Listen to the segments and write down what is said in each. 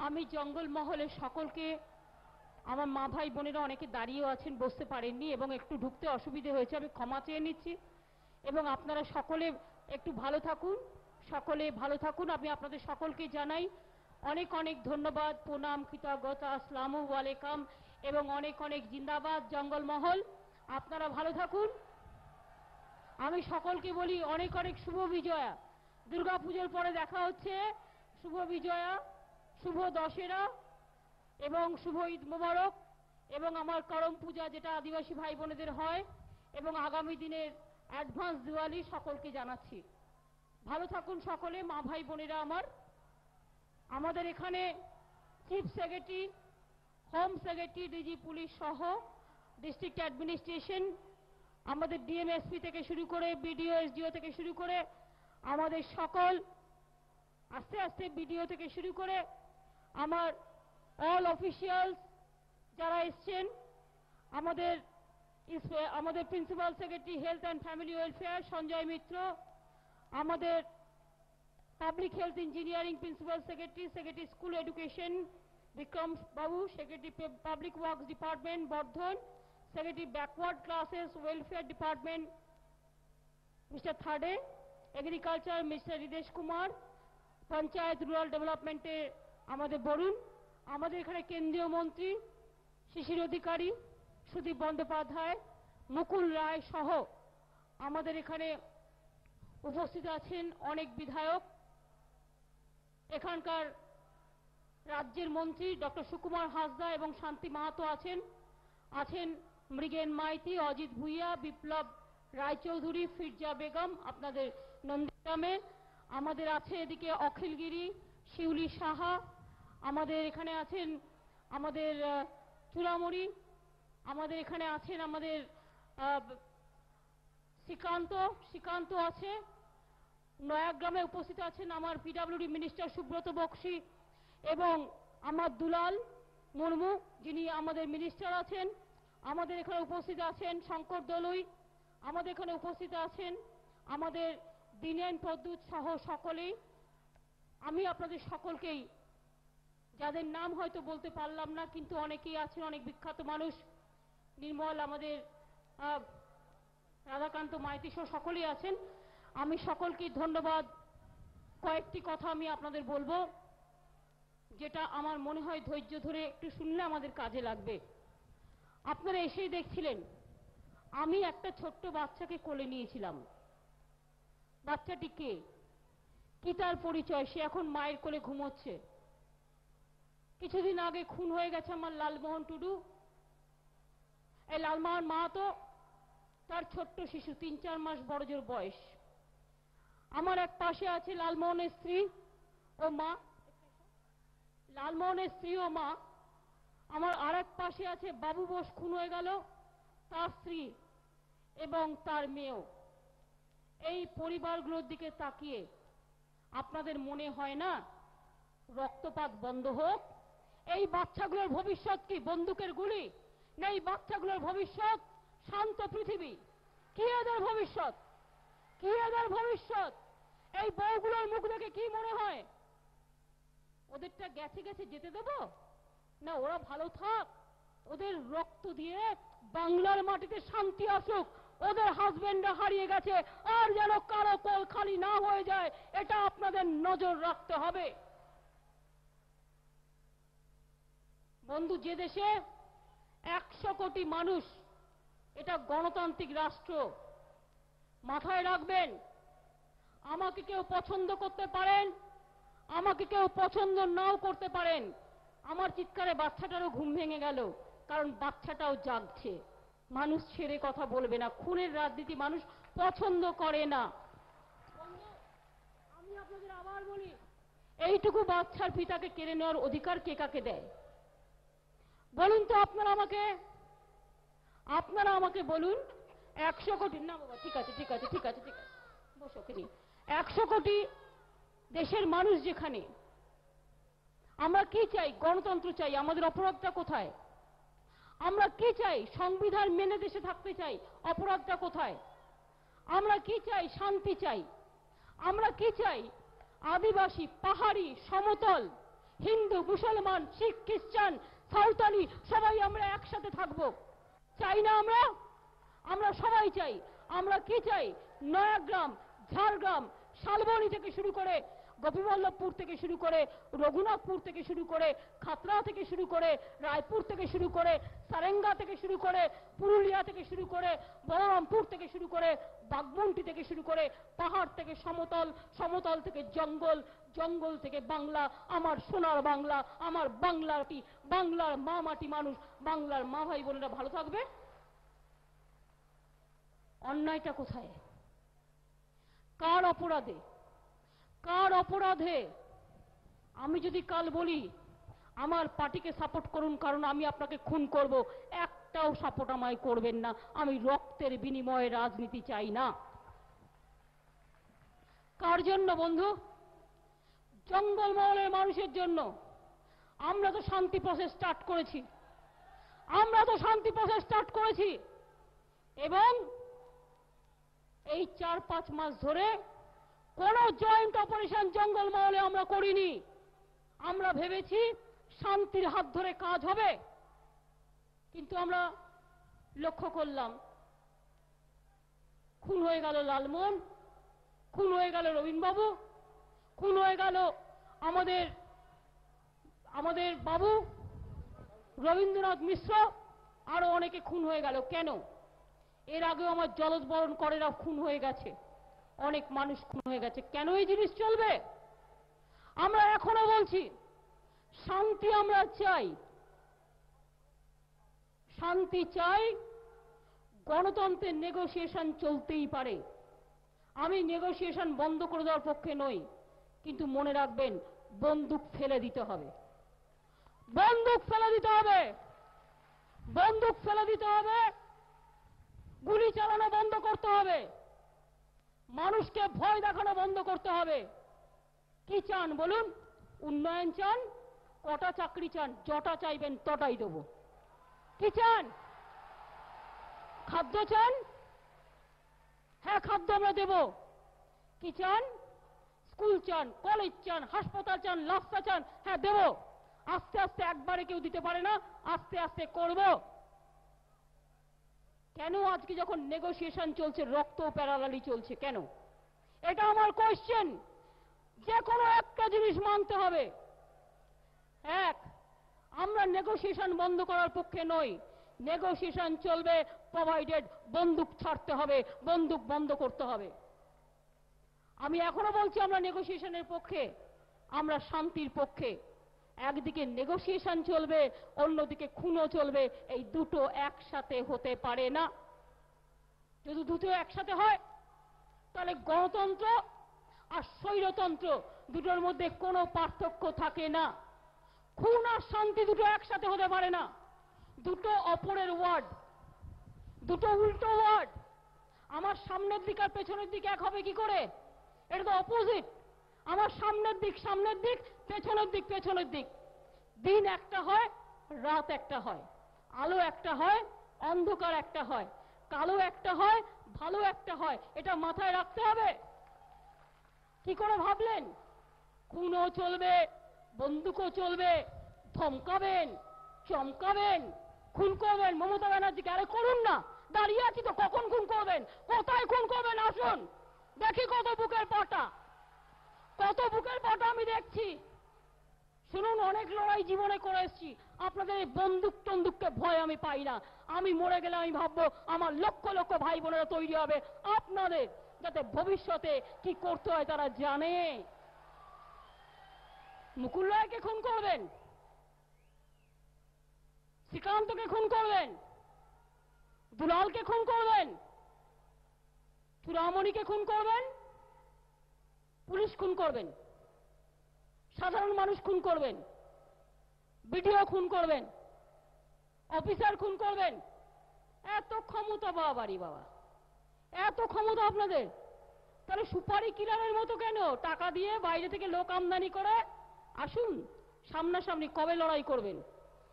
আমি জঙ্গলমহলের সকলকে, আমার মা ভাই বোনেরা অনেকে দাঁড়িয়েও আছেন, বসতে পারেননি এবং একটু ঢুকতে অসুবিধে হয়েছে, আমি ক্ষমা চেয়ে নিচ্ছি। এবং আপনারা সকলে একটু ভালো থাকুন, সকলে ভালো থাকুন। আমি আপনাদের সকলকে জানাই অনেক অনেক ধন্যবাদ, প্রণাম, কৃতজ্ঞতা, আসসালামু আলাইকুম এবং অনেক অনেক জিন্দাবাদ জঙ্গলমহল। আপনারা ভালো থাকুন। আমি সকলকে বলি অনেক অনেক শুভ বিজয়া। দুর্গাপুজোর পরে দেখা হচ্ছে। শুভ বিজয়া, শুভ দশেরা এবং শুভ ঈদ মোবারক এবং আমার করম পূজা যেটা আদিবাসী ভাই বোনেদের হয় এবং আগামী দিনের অ্যাডভান্স দিওয়ালি সকলকে জানাচ্ছি। ভালো থাকুন সকলে, মা ভাই বোনেরা আমার। আমাদের এখানে chief secretary, home secretary, DG police সহ ডিস্ট্রিক্ট অ্যাডমিনিস্ট্রেশন, আমাদের ডিএমএসপি থেকে শুরু করে বিডিও এসডিও থেকে শুরু করে আমাদের সকল, আস্তে আস্তে বিডিও থেকে শুরু করে আমার অল অফিসিয়ালস যারা এসছেন, আমাদের principal secretary health and family welfare Sanjay Mitra, আমাদের public health engineering principal secretary, secretary school education Bikram Babu, secretary public works department Bardhan, secretary backward classes welfare department mister থার্ডে, agriculture mister Hridesh Kumar, panchayat rural ডেভেলপমেন্টে আমাদের বরুণ, আমাদের এখানে কেন্দ্রীয় মন্ত্রী শিশির অধিকারী, সুদীপ বন্দ্যোপাধ্যায়, মুকুল রায় সহ আমাদের এখানে উপস্থিত আছেন অনেক বিধায়ক। এখানকার রাজ্যের মন্ত্রী ডক্টর সুকুমার হাসদা এবং শান্তি মাহাতো আছেন মৃগেন মাইতি, অজিত ভুইয়া, বিপ্লব রায়চৌধুরী, ফিরজা বেগম আপনাদের নন্দীগ্রামে। আমাদের আছে এদিকে অখিলগিরি, শিউলি সাহা, আমাদের এখানে আছেন আমাদের চূড়ামুড়ি, আমাদের এখানে আছেন আমাদের শ্রীকান্ত আছে। নয়াগ্রামে উপস্থিত আছেন আমার পিডব্লিউডি মিনিস্টার সুব্রত বক্সী এবং আমার দুলাল মুর্মু যিনি আমাদের মিনিস্টার আছেন। আমাদের এখানে উপস্থিত আছেন শঙ্কর দলুই, আমাদের এখানে উপস্থিত আছেন আমাদের দীনেন প্রদ্যুৎ সহ সকলেই। আমি আপনাদের সকলকেই, যাদের নাম হয়তো বলতে পারলাম না কিন্তু অনেকেই আছেন, অনেক বিখ্যাত মানুষ, নির্মল, আমাদের রাধাকান্ত মাইতি সহ সকলেই আছেন, আমি সকলকে ধন্যবাদ। কয়েকটি কথা আমি আপনাদের বলবো যেটা আমার মনে হয় ধৈর্য ধরে একটু শুনলে আমাদের কাজে লাগবে। আপনারা এসেই দেখছিলেন আমি একটা ছোট্ট বাচ্চাকে কোলে নিয়েছিলাম। বাচ্চাটি কে, কি তার পরিচয়, সে এখন মায়ের কোলে ঘুমোচ্ছে। কিছুদিন আগে খুন হয়ে গেছে আমার লালমোহন টুডু, এই লালমোহন মাহাতো, তার ছোট্ট শিশু 3-4 মাস বড়জোর বয়স। আমার এক পাশে আছে লালমোহনের স্ত্রী ও মা, লালমোহনের স্ত্রী ও মা। আমার আর এক পাশে আছে বাবু বোস, খুন হয়ে গেল, তার স্ত্রী এবং তার মেয়েও। এই পরিবারগুলোর দিকে তাকিয়ে আপনাদের মনে হয় না রক্তপাত বন্ধ হোক? এই বাচ্চাগুলোর ভবিষ্যৎ কি বন্দুকের গুলি? না, এই বাচ্চাগুলোর ভবিষ্যৎ শান্ত পৃথিবী। কি এদের ভবিষ্যৎ? কি এদের ভবিষ্যৎ? এই বউগুলোর মুখ দেখে কি মনে হয়? ওদেরটা গেছে গেছে যেতে দেব না, ওরা ভালো থাক, ওদের রক্ত দিয়ে বাংলার মাটিতে শান্তি আসুক। ওদের হাজবেন্ডরা হারিয়ে গেছে, আর যেন কারো কোল খালি না হয়ে যায়, এটা আপনাদের নজর রাখতে হবে। বন্ধু, যে দেশে 100 কোটি মানুষ, এটা গণতান্ত্রিক রাষ্ট্র, মাথায় রাখবেন। আমাকে কেউ পছন্দ করতে পারেন, আমাকে কেউ পছন্দ নাও করতে পারেন। আমার চিৎকারে বাচ্চাটারও ঘুম ভেঙে গেল, কারণ বাচ্চাটাও জাগছে। মানুষ ছেড়ে কথা বলবে না, খুনের রাজনীতি মানুষ পছন্দ করে না। আমি আপনাদের আবার বলি, এইটুকু বাচ্চার পিতাকে কেড়ে নেওয়ার অধিকার কে কাকে দেয় বলুন তো? আপনারা আমাকে বলুন। 100 কোটি না বাবা, ঠিক আছে ঠিক আছে ঠিক আছে ঠিক আছে, বসো কিনি। 100 কোটি দেশের মানুষ যেখানে, আমরা কি চাই? গণতন্ত্র চাই। আমাদের অপরাধটা কোথায়? আমরা কি চাই? সংবিধান মেনে দেশে থাকতে চাই। অপরাধটা কোথায়? আমরা কি চাই? শান্তি চাই। আমরা কি চাই? আদিবাসী, পাহাড়ি, সমতল হিন্দু, মুসলমান, শিখ, খ্রিস্টান, সাঁওতালি সবাই আমরা একসাথে থাকব। চাই না আমরা? আমরা সবাই চাই। আমরা কি চাই? নয়াগ্রাম, ঝাড়গ্রাম, শালবনী থেকে শুরু করে, গোপীবল্লভপুর থেকে শুরু করে, রঘুনাথপুর থেকে শুরু করে, খাতড়া থেকে শুরু করে, রায়পুর থেকে শুরু করে, সারেঙ্গা থেকে শুরু করে, পুরুলিয়া থেকে শুরু করে, বলরামপুর থেকে শুরু করে, বাগমুন্ডি থেকে শুরু করে, পাহাড় থেকে সমতল, সমতল থেকে জঙ্গল, জঙ্গল থেকে বাংলা, আমার সোনার বাংলা, আমার বাংলাটি, বাংলার মা মাটি মানুষ, বাংলার মা ভাই বোনেরা ভালো থাকবে। অন্যায়টা কোথায়? কার অপরাধে? কার অপরাধে? আমি যদি কাল বলি আমার পার্টিকে সাপোর্ট করুন কারণ আমি আপনাকে খুন করব, একটাও সাপোর্ট আমায় করবেন না। আমি রক্তের বিনিময়ে রাজনীতি চাই না। কার জন্য বন্ধু? জঙ্গলমহলের মানুষের জন্য। আমরা তো শান্তি প্রসেস স্টার্ট করেছি, আমরা তো শান্তি প্রসেস স্টার্ট করেছি এবং এই 4-5 মাস ধরে কোন জয়েন্ট অপারেশন জঙ্গলমহলে আমরা করিনি। আমরা ভেবেছি শান্তির হাত ধরে কাজ হবে, কিন্তু আমরা লক্ষ্য করলাম খুন হয়ে গেল লালমোহন, খুন হয়ে গেল রবীন্দ্রবাবু, খুন হয়ে গেল আমাদের আমাদের বাবু রবীন্দ্রনাথ মিশ্র, আরো অনেকে খুন হয়ে গেল। কেন? এর আগেও আমার জলজ করেরা খুন হয়ে গেছে, অনেক মানুষ খুন হয়ে গেছে। কেন এই জিনিস চলবে? আমরা এখনো বলছি শান্তি আমরা চাই, শান্তি চাই, গণতন্ত্রের নেগোসিয়েশন চলতেই পারে। আমি নেগোসিয়েশন বন্ধ করে দেওয়ার পক্ষে নই, কিন্তু মনে রাখবেন বন্দুক ফেলে দিতে হবে, বন্দুক ফেলে দিতে হবে, বন্দুক ফেলে দিতে হবে, গুলি চালানো বন্ধ করতে হবে, মানুষকে ভয় দেখানো বন্ধ করতে হবে। কি চান বলুন? উন্নয়ন চান? কটা চাকরি চান? যটা চাইবেন তটাই দেব। কি চান? খাদ্য চান? হ্যাঁ, খাদ্য আমরা দেব। কি চান? স্কুল চান, কলেজ চান, হাসপাতাল চান, রাস্তা চান? হ্যাঁ দেব। আস্তে আস্তে একবারে কেউ দিতে পারে না, আস্তে আস্তে করব। কেন আজকে যখন নেগোসিয়েশন চলছে রক্ত প্যারালালি চলছে কেন? এটা আমার কোয়েশ্চেন। যে কোনো একটা জিনিস মানতে হবে। এক, আমরা নেগোসিয়েশন বন্ধ করার পক্ষে নই, নেগোসিয়েশন চলবে প্রোভাইডেড বন্দুক ছাড়তে হবে, বন্দুক বন্ধ করতে হবে। আমি এখনো বলছি আমরা নেগোসিয়েশনের পক্ষে, আমরা শান্তির পক্ষে। একদিকে নেগোসিয়েশন চলবে, অন্যদিকে খুনও চলবে, এই দুটো একসাথে হতে পারে না। যদি দুটো একসাথে হয় তাহলে গণতন্ত্র আর স্বৈরতন্ত্র দুটোর মধ্যে কোনো পার্থক্য থাকে না। খুন আর শান্তি দুটো একসাথে হতে পারে না, দুটো অপরের ওয়ার্ড, দুটো উল্টো ওয়ার্ড। আমার সামনের দিক আর পেছনের দিক এক হবে কি করে? এটা তো অপোজিট। আমার সামনের দিক সামনের দিক, পেছনের দিক পেছনের দিক। দিন একটা হয়, রাত একটা হয়, আলো একটা হয়, অন্ধকার একটা হয়, কালো একটা হয়, ভালো একটা হয়। এটা মাথায় রাখতে হবে। কি করে ভাবলেন? খুনও চলবে, বন্দুকও চলবে, ধমকাবেন, চমকাবেন, খুন করবেন। মমতা ব্যানার্জিকে আরে করুন না, দাঁড়িয়ে আছি তো, কখন খুন করবেন? কোথায় খুন করবেন? আসুন দেখি কত বুকের পাটা, কত বুকের পাটা আমি দেখছি। শুনুন, অনেক লড়াই জীবনে করে এসেছি, আপনাদের এই বন্দুক টন্দুককে ভয় আমি পাই না। আমি মরে গেলে আমি ভাববো আমার লক্ষ লক্ষ ভাই বোনেরা তৈরি হবে আপনাদের, যাতে ভবিষ্যতে কি করতে হয় তারা জানে। মুকুল রায়কে খুন করবেন, শ্রীকান্তকে খুন করবেন, দুলালকে খুন করবেন, চূড়ামণিকে খুন করবেন, পুলিশ খুন করবেন, সাধারণ মানুষ খুন করবেন, বিডিও খুন করবেন, অফিসার খুন করবেন। এত ক্ষমতা বাবারি বাবা, এত ক্ষমতা আপনাদের। তাহলে সুপারি কিলারের মতো কেন? টাকা দিয়ে বাইরে থেকে লোক আমদানি করে আসুন, সামনাসামনি কবে লড়াই করবেন?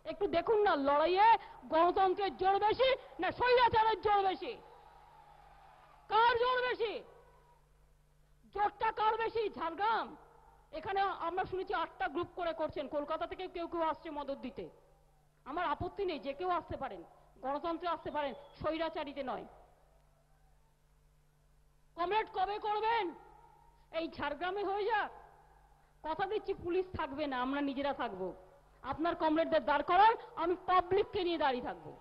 একটু দেখুন না, লড়াইয়ে গণতন্ত্রের জোর বেশি না স্বৈরাচারের জোর বেশি? কার জোর বেশি? জোরটা কার বেশি? ঝাড়গ্রাম, এখানে আমরা শুনেছি 8টা গ্রুপ করে করছেন, কলকাতা থেকে কেউ কেউ আসছে মদত দিতে। আমার আপত্তি নেই, যে কেউ আসতে পারেন, গণতন্ত্রে আসতে পারেন, স্বৈরাচারীতে নয়। কমরেড কবে করবেন? এই ঝাড়গ্রামে হয়ে যাক। কথা দিচ্ছি পুলিশ থাকবে না, আমরা নিজেরা থাকবো। আপনার কমরেডদের দাঁড় করান, আমি পাবলিককে নিয়ে দাঁড়িয়ে থাকবো।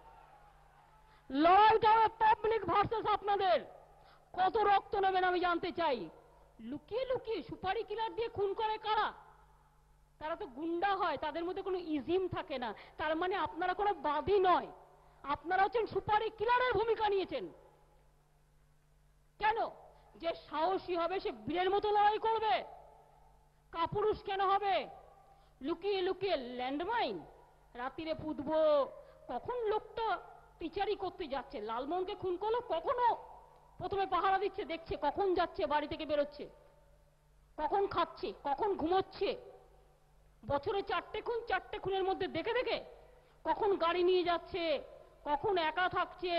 লড়াইটা হবে পাবলিক ভার্সেস আপনাদের। কত রক্ত নেবেন আমি জানতে চাই। লুকিয়ে লুকিয়ে সুপারি কিলার দিয়ে খুন করে কারা? তারা তো গুন্ডা হয়, তাদের মধ্যে কোনো ইজিম থাকে না। তার মানে আপনারা কোনো বাদী নয়, আপনারা হচ্ছেন সুপারি কিলারের ভূমিকা নিয়েছেন। কেন? যে সাহসী হবে সে বীরের মতো লড়াই করবে। কাপুরুষ কেন হবে? লুকিয়ে লুকিয়ে ল্যান্ডমাইন রাত্রিরে পুঁতবো। কখন লোকটা টিচারি করতে যাচ্ছে, লালমোহনকে খুন করলো, কখনো প্রথমে পাহারা দিচ্ছে, দেখছে কখন যাচ্ছে, বাড়ি থেকে বেরোচ্ছে, কখন খাচ্ছে, কখন ঘুমোচ্ছে। বছরে 4টে খুন, 4টে খুনের মধ্যে দেখে দেখে কখন গাড়ি নিয়ে যাচ্ছে, কখন একা থাকছে,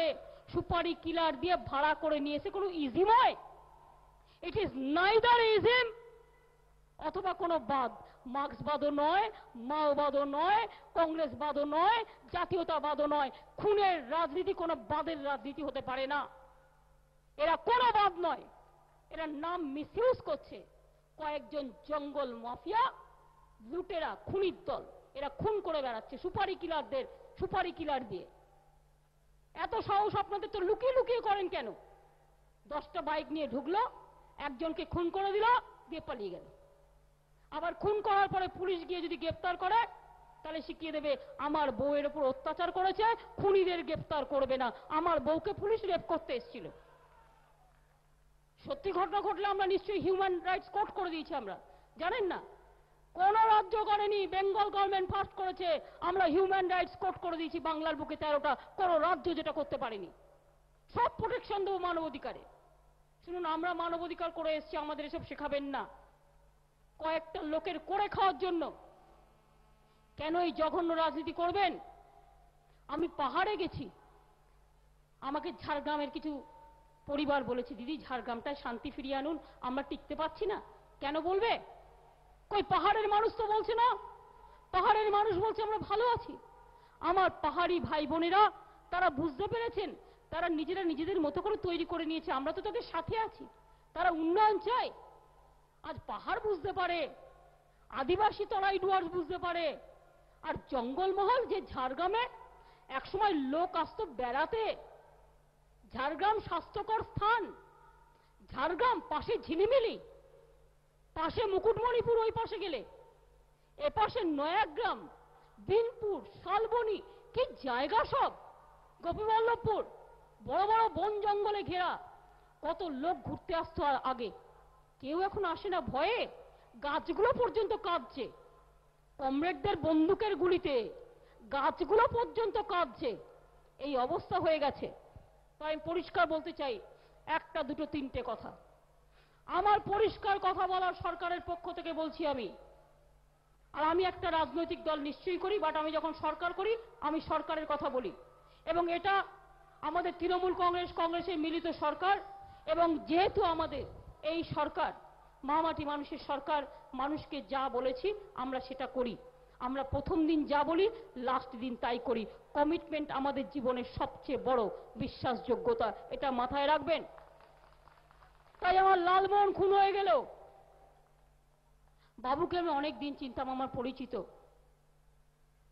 সুপারি কিলার দিয়ে ভাড়া করে নিয়ে এসে কোনো ইজিম হয়? ইট ইজ নাইদার ইজিম অথবা কোনো বাদ। মার্ক্সবাদও নয়, মাওবাদও নয়, কংগ্রেসবাদও নয়, জাতীয়তাবাদও নয়। খুনের রাজনীতি কোনো বাদের রাজনীতি হতে পারে না। এরা কোনো বাদ নয়, এরা নাম মিসইউজ করছে। কয়েকজন জঙ্গল মাফিয়া, লুটেরা, খুনির দল, এরা খুন করে বেড়াচ্ছে সুপারি কিলারদের, সুপারি কিলার দিয়ে। এত সাহস আপনাদের, তো লুকিয়ে লুকিয়ে করেন কেন? 10টা বাইক নিয়ে ঢুকলো, একজনকে খুন করে দিল, দিয়ে পালিয়ে গেল। আবার খুন করার পরে পুলিশ গিয়ে যদি গ্রেফতার করে, তাহলে শিখিয়ে দেবে আমার বউয়ের উপর অত্যাচার করেছে, খুনিদের গ্রেফতার করবে না, আমার বউকে পুলিশ রেপ করতে এসেছিল। সত্যি ঘটনা ঘটলে আমরা নিশ্চয়ই হিউম্যান রাইটস কোর্ট করে দিয়েছি। আমরা জানেন না, কোন রাজ্য করেনি, বেঙ্গল গভর্নমেন্ট ফার্স্ট করেছে। আমরা হিউম্যান রাইটস কোর্ট করে দিয়েছি বাংলার বুকে 13টা, কোন রাজ্য যেটা করতে পারেনি। সব প্রোটেকশন দেবো মানবাধিকারে। শুনুন, আমরা মানবাধিকার করে এসেছি, আমাদের এসব শেখাবেন না। কয়েকটা লোকের করে খাওয়ার জন্য কেন এই জঘন্য রাজনীতি করবেন? আমি পাহাড়ে গেছি, আমাকে ঝাড়গ্রামের কিছু পরিবার বলেছে, দিদি ঝাড়গ্রামটায় শান্তি ফিরিয়ে আনুন, আমরা টিকতে পারছি না। কেন বলবে? কই পাহাড়ের মানুষ তো বলছে না। পাহাড়ের মানুষ বলছে আমরা ভালো আছি। আমার পাহাড়ি ভাই বোনেরা তারা বুঝতে পেরেছেন, তারা নিজেরা নিজেদের মতো করে তৈরি করে নিয়েছে, আমরা তো তাদের সাথে আছি। তারা উন্নয়ন চায়। আজ পাহাড় বুঝতে পারে, আদিবাসী তরাই ডুয়ার্স বুঝতে পারে। আর জঙ্গলমহল, যে ঝাড়গ্রামে একসময় লোক আসতো বেড়াতে, ঝাড়গ্রাম স্বাস্থ্যকর স্থান, ঝাড়গ্রাম পাশে ঝিলিমিলি, পাশে মুকুটমণিপুর, ওই পাশে গেলে এপাশে নয়াগ্রাম, বিনপুর, শালবনী, কি জায়গা সব, গোপীবল্লভপুর, বড় বড় বন জঙ্গলে ঘেরা। কত লোক ঘুরতে আসতো আগে, কেউ এখন আসে না ভয়ে। গাছগুলো পর্যন্ত কাঁদছে, কমরেডদের বন্দুকের গুলিতে গাছগুলো পর্যন্ত কাঁদছে। এই অবস্থা হয়ে গেছে। তো আমি পরিষ্কার বলতে চাই, একটা দুটো তিনটে কথা। আমার পরিষ্কার কথা বলার সরকারের পক্ষ থেকে বলছি আমি। আর আমি একটা রাজনৈতিক দল নিশ্চয়ই করি, বাট আমি যখন সরকার করি আমি সরকারের কথা বলি। এবং এটা আমাদের তৃণমূল কংগ্রেসের মিলিত সরকার। এবং যেহেতু আমাদের এই সরকার মামাটি মানুষের সরকার, মানুষকে যা বলেছি আমরা সেটা করি। আমরা প্রথম দিন যা বলি লাস্ট দিন তাই করি। কমিটমেন্ট আমাদের জীবনের সবচেয়ে বড় বিশ্বাসযোগ্যতা, এটা মাথায় রাখবেন। তাই আমার লালমোহন খুন হয়ে গেল, বাবুকে আমি অনেক দিন চিনতাম, আমার পরিচিত।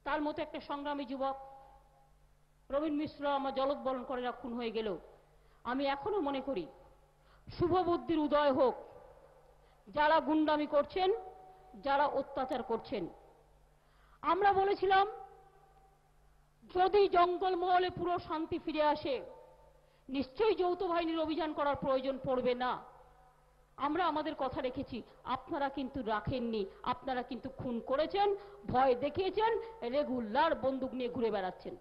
তার মতো একটা সংগ্রামী যুবক রবীন মিশ্র আমার জলদবরণ করে খুন হয়ে গেল। আমি এখনো মনে করি শুভ বুদ্ধির উদয় হোক, যারা গুন্ডামি করছেন, যারা অত্যাচার করছেন। আমরা বলেছিলাম যদি জঙ্গলমহলে পুরো শান্তি ফিরে আসে নিশ্চয়ই যৌথ বাহিনীর অভিযান করার প্রয়োজন পড়বে না। আমরা আমাদের কথা রেখেছি, আপনারা কিন্তু রাখেননি। আপনারা কিন্তু খুন করেছেন, ভয় দেখিয়েছেন, রেগুলার বন্দুক নিয়ে ঘুরে বেড়াচ্ছেন।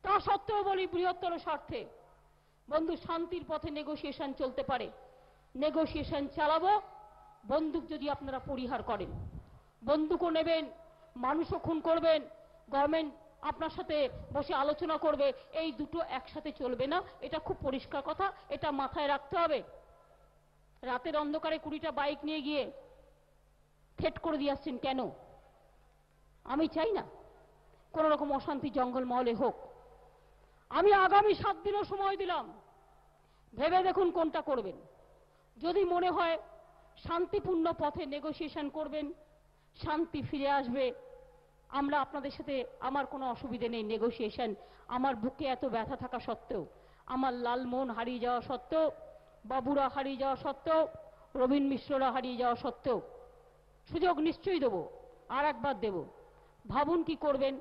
তা সত্ত্বেও বলি বৃহত্তর স্বার্থে বন্ধু, শান্তির পথে নেগোসিয়েশন চলতে পারে, নেগোসিয়েশন চালাবো। বন্দুক যদি আপনারা পরিহার করেন, বন্দুকও নেবেন, মানুষও খুন করবেন, গভর্নমেন্ট আপনার সাথে বসে আলোচনা করবে, এই দুটো একসাথে চলবে না। এটা খুব পরিষ্কার কথা, এটা মাথায় রাখতে হবে। রাতের অন্ধকারে 20টা বাইক নিয়ে গিয়ে থ্রেট করে দিয়ে আসছেন কেন? আমি চাই না কোনো রকম অশান্তি জঙ্গলমহলে হোক। আমি আগামী 7 দিনও সময় দিলাম, ভেবে দেখুন কোনটা করবেন। যদি মনে হয় শান্তিপূর্ণ পথে নেগোসিয়েশন করবেন, শান্তি ফিরে আসবে, আমরা আপনাদের সাথে, আমার কোনো অসুবিধে নেই নেগোসিয়েশন। আমার বুকে এত ব্যথা থাকা সত্ত্বেও, আমার লালমোহন হারিয়ে যাওয়া সত্ত্বেও, বাবুরা হারিয়ে যাওয়া সত্ত্বেও, রবীন মিশ্ররা হারিয়ে যাওয়া সত্ত্বেও সুযোগ নিশ্চয়ই দেবো, আর একবার দেব। ভাবুন কি করবেন।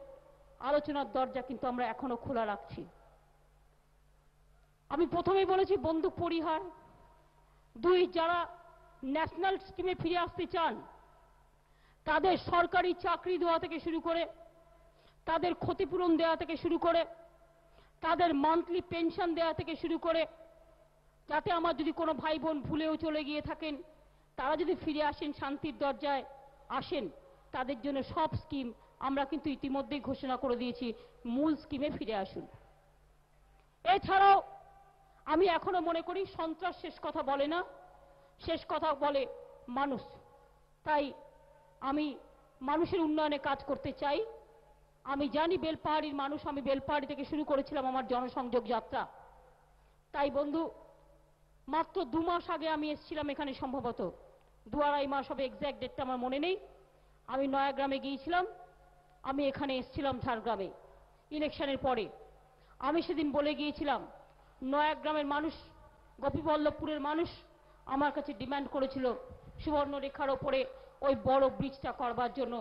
আলোচনার দরজা কিন্তু আমরা এখনো খোলা রাখছি। আমি প্রথমেই বলেছি বন্দুক পরিহার। 2, যারা ন্যাশনাল স্কিমে ফিরে আসতে চান তাদের সরকারি চাকরি দেওয়া থেকে শুরু করে, তাদের ক্ষতিপূরণ দেওয়া থেকে শুরু করে, তাদের মান্থলি পেনশন দেওয়া থেকে শুরু করে, যাতে আমার যদি কোনো ভাই বোন ভুলেও চলে গিয়ে থাকেন তারা যদি ফিরে আসেন, শান্তির দরজায় আসেন, তাদের জন্য সব স্কিম আমরা কিন্তু ইতিমধ্যেই ঘোষণা করে দিয়েছি। মূল স্কিমে ফিরে আসুন। এছাড়াও আমি এখনো মনে করি সন্ত্রাস শেষ কথা বলে না, শেষ কথা বলে মানুষ। তাই আমি মানুষের উন্নয়নে কাজ করতে চাই। আমি জানি বেলপাহাড়ির মানুষ, আমি বেলপাহাড়ি থেকে শুরু করেছিলাম আমার জনসংযোগ যাত্রা। তাই বন্ধু, মাত্র 2 মাস আগে আমি এসেছিলাম এখানে, সম্ভবত 2-2.5 মাস হবে, এক্স্যাক্ট ডেটটা আমার মনে নেই। আমি নয়াগ্রামে গিয়েছিলাম, আমি এখানে এসেছিলাম ঝাড়গ্রামে ইলেকশনের পরে। আমি সেদিন বলে গিয়েছিলাম, নয়াগ্রামের মানুষ, গোপীবল্লভপুরের মানুষ আমার কাছে ডিমান্ড করেছিল সুবর্ণরেখার ওপরে ওই বড় ব্রিজটা করবার জন্য,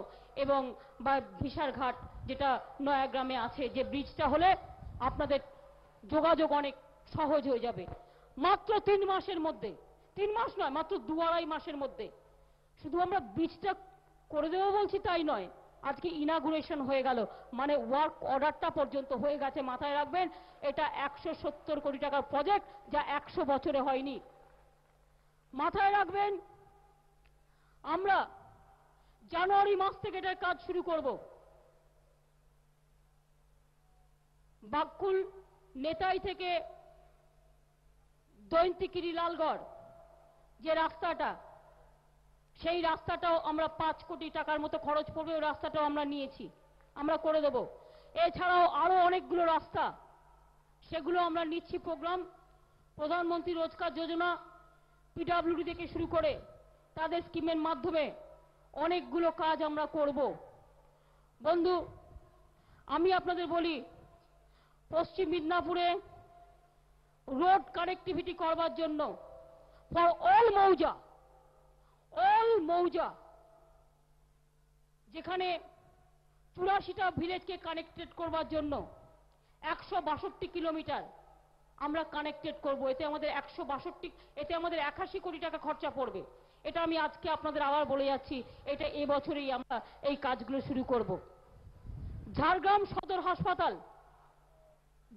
এবং বা ভিসারঘাট যেটা নয়াগ্রামে আছে, যে ব্রিজটা হলে আপনাদের যোগাযোগ অনেক সহজ হয়ে যাবে। মাত্র 3 মাসের মধ্যে, 3 মাস নয়, মাত্র 2-2.5 মাসের মধ্যে শুধু আমরা ব্রিজটা করে দেবো বলছি তাই নয়, আজকে ইনাগুরেশন হয়ে গেল, মানে ওয়ার্ক অর্ডারটা পর্যন্ত হয়ে গেছে। মাথায় রাখবেন, এটা 170 কোটি টাকার প্রজেক্ট, যা 100 বছরে হয়নি। মাথায় রাখবেন, আমরা জানুয়ারি মাস থেকে এটার কাজ শুরু করব। বাগকুল নেতাই থেকে দৈন্তিকিরি লালগড় যে রাস্তাটা, সেই রাস্তাটাও আমরা 5 কোটি টাকার মতো খরচ পড়বে, ওই রাস্তাটাও আমরা নিয়েছি, আমরা করে দেব। এছাড়াও আরো অনেকগুলো রাস্তা, সেগুলো আমরা নিচ্ছি প্রোগ্রাম। প্রধানমন্ত্রী রোজগার যোজনা, পিডব্লিউডি থেকে শুরু করে তাদের স্কিমের মাধ্যমে অনেকগুলো কাজ আমরা করব। বন্ধু, আমি আপনাদের বলি, পশ্চিম মিদনাপুরে রোড কানেক্টিভিটি করবার জন্য ফর অল মৌজা, যেখানে 84টা ভিলেজকে কানেক্টেড করবার জন্য 162 কিলোমিটার আমরা কানেক্টেড করব। এতে আমাদের 81 কোটি টাকা খরচা পড়বে। এটা আমি আজকে আপনাদের আবার বলে যাচ্ছি, এটা এবছরেই আমরা এই কাজগুলো শুরু করব। ঝাড়গ্রাম সদর হাসপাতাল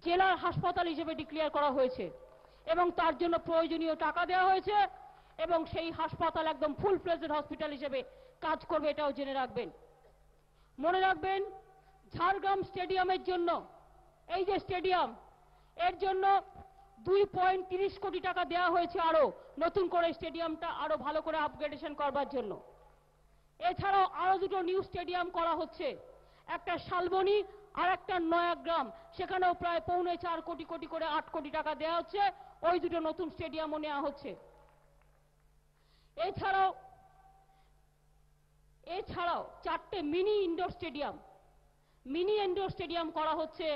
জেলার হাসপাতাল হিসেবে ডিক্লেয়ার করা হয়েছে এবং তার জন্য প্রয়োজনীয় টাকা দেওয়া হয়েছে, এবং সেই হাসপাতাল একদম ফুল ফ্লেজড হসপিটাল হিসেবে কাজ করবে, এটাও জেনে রাখবেন। মনে রাখবেন, ঝাড়গ্রাম স্টেডিয়ামের জন্য, এই যে স্টেডিয়াম, এর জন্য 2.30 কোটি টাকা দেওয়া হয়েছে আরো নতুন করে স্টেডিয়ামটা আরো ভালো করে আপগ্রেডেশন করবার জন্য। এছাড়াও আরো 2টো নিউ স্টেডিয়াম করা হচ্ছে, একটা শালবনী আর একটা নয়াগ্রাম, সেখানেও প্রায় 4.25 কোটি করে 8 কোটি টাকা দেওয়া হচ্ছে, ওই 2টো নতুন স্টেডিয়ামও নেওয়া হচ্ছে। এছাড়াও 4টে মিনি ইনডোর স্টেডিয়াম করা হচ্ছে।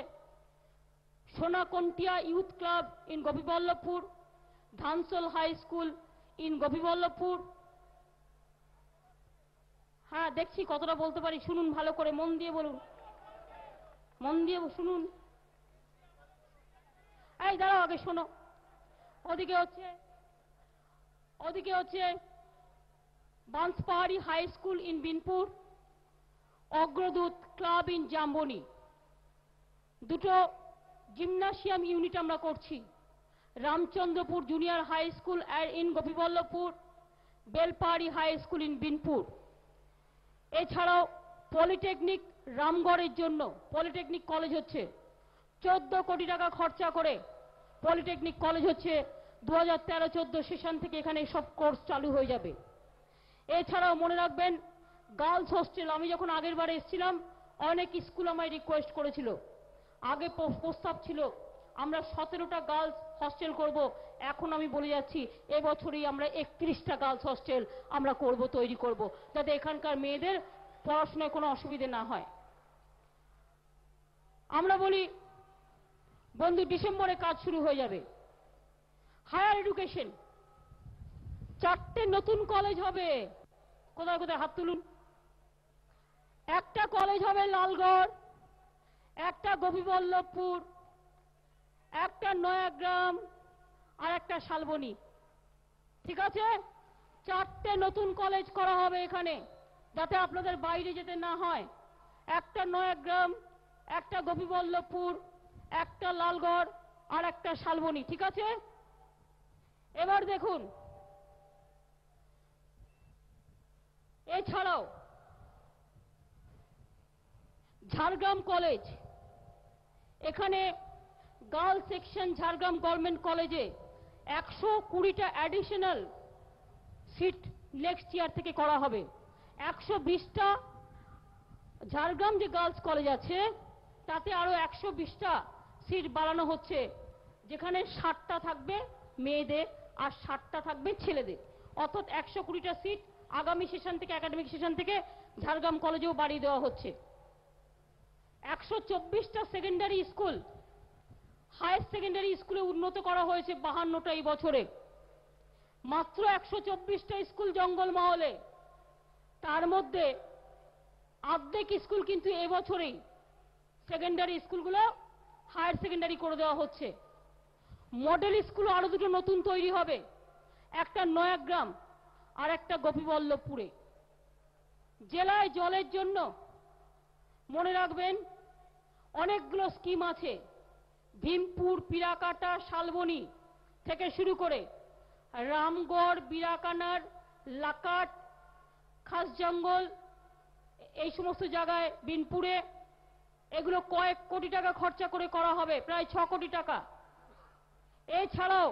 Sonakantia youth club in Gopiballavpur, Dhansol high school in Gopiballavpur. হ্যাঁ, দেখছি কতটা বলতে পারি, শুনুন ভালো করে, মন দিয়ে বলুন, মন দিয়ে শুনুন। এই দাঁড়াও, আগে শোনো। ওদিকে হচ্ছে Banspahari high school in Binpur, Agradoot club in Jamboni. 2টো জিমনাসিয়াম ইউনিট আমরা করছি। Ramchandrapur junior high school in Gopiballavpur, Belpahari high school in Binpur. এছাড়াও পলিটেকনিক রামগড়ের জন্য পলিটেকনিক কলেজ হচ্ছে, 14 কোটি টাকা খরচা করে পলিটেকনিক কলেজ হচ্ছে। 2013-14 সেশন থেকে এখানে সব কোর্স চালু হয়ে যাবে। এছাড়াও মনে রাখবেন, গার্লস হোস্টেল, আমি যখন আগের বারে এসেছিলাম অনেক স্কুল আমায় রিকোয়েস্ট করেছিল, আগে প্রস্তাব ছিল আমরা 17টা গার্লস হস্টেল করব, এখন আমি বলে যাচ্ছি এবছরই আমরা 31টা গার্লস হস্টেল আমরা করব, তৈরি করব, যাতে এখানকার মেয়েদের পড়াশোনায় কোনো অসুবিধে না হয়। আমরা বলি বন্ধু ডিসেম্বরে কাজ শুরু হয়ে যাবে। হায়ার এডুকেশন 4টে নতুন কলেজ হবে। কোথায় কোথায় হাত তুলুন। একটা কলেজ হবে লালগড়, একটা গোপীবল্লভপুর, একটা নয়াগ্রাম, আর একটা শালবনী। ঠিক আছে, 4টে নতুন কলেজ করা হবে এখানে, যাতে আপনাদের বাইরে যেতে না হয়। একটা নয়াগ্রাম, একটা গোপীবল্লভপুর, একটা লালগড়, আর একটা শালবনী। ঠিক আছে, এবার দেখুন এছাড়াও ঝাড়গ্রাম কলেজ, এখানে গার্লস সেকশন ঝাড়গ্রাম গভর্নমেন্ট কলেজে 120টা অ্যাডিশনাল সিট নেক্সট ইয়ার থেকে করা হবে। 120টা ঝাড়গ্রাম যে গার্লস কলেজ আছে তাতে আরো 120টা সিট বাড়ানো হচ্ছে, যেখানে 60টা থাকবে মেয়েদের আর 60টা থাকবে ছেলেদের। অর্থাৎ 120টা সিট আগামী সেশন থেকে, একাডেমিক সেশন থেকে ঝাড়গ্রাম কলেজেও বাড়িয়ে দেওয়া হচ্ছে। 124টা সেকেন্ডারি স্কুল, হায়ার সেকেন্ডারি স্কুলে উন্নত করা হয়েছে 52টা এই বছরে। মাত্র 124টা স্কুল জঙ্গলমহলে, তার মধ্যে অর্ধেক স্কুল কিন্তু এবছরেই সেকেন্ডারি স্কুলগুলো হায়ার সেকেন্ডারি করে দেওয়া হচ্ছে। মডেল স্কুল আরো দুটো নতুন তৈরি হবে, একটা নয়াগ্রাম আর একটা গোপীবল্লভপুরে। জেলায় জলের জন্য মনে রাখবেন অনেকগুলো স্কিম আছে। ভীমপুর, পিরাকাটা, শালবনী থেকে শুরু করে রামগড়, বিরাকানার, লাকাট, খাসজঙ্গল, এই সমস্ত জায়গায়, বিনপুরে, এগুলো কয়েক কোটি টাকা খরচা করে করা হবে, প্রায় 6 কোটি টাকা। এছাড়াও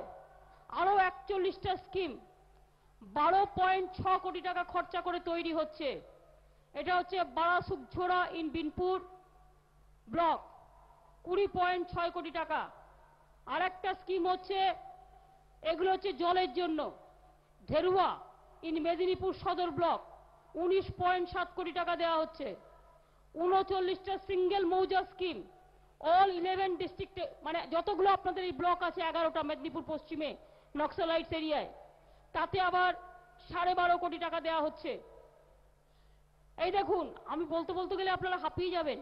আরো 41টা স্কিম 12.6 কোটি টাকা খরচা করে তৈরি হচ্ছে। এটা হচ্ছে বারাসুকঝোড়া ইন বিনপুর ব্লক, 20.6 কোটি টাকা। আর একটা স্কিম হচ্ছে, এগুলো হচ্ছে জলের জন্য, ধেরুয়া ইন মেদিনীপুর সদর ব্লক, 19.7 কোটি টাকা দেওয়া হচ্ছে। 39টা সিঙ্গেল মৌজা স্কিম, অল 11 ডিস্ট্রিক্টে, মানে যতগুলো আপনাদের এই ব্লক আছে 11টা মেদিনীপুর পশ্চিমে নক্সালাইটস এরিয়ায়, তাতে আবার 12.5 কোটি টাকা দেওয়া হচ্ছে। এই দেখুন, আমি বলতে বলতে গেলে আপনারা হাঁপিয়ে যাবেন।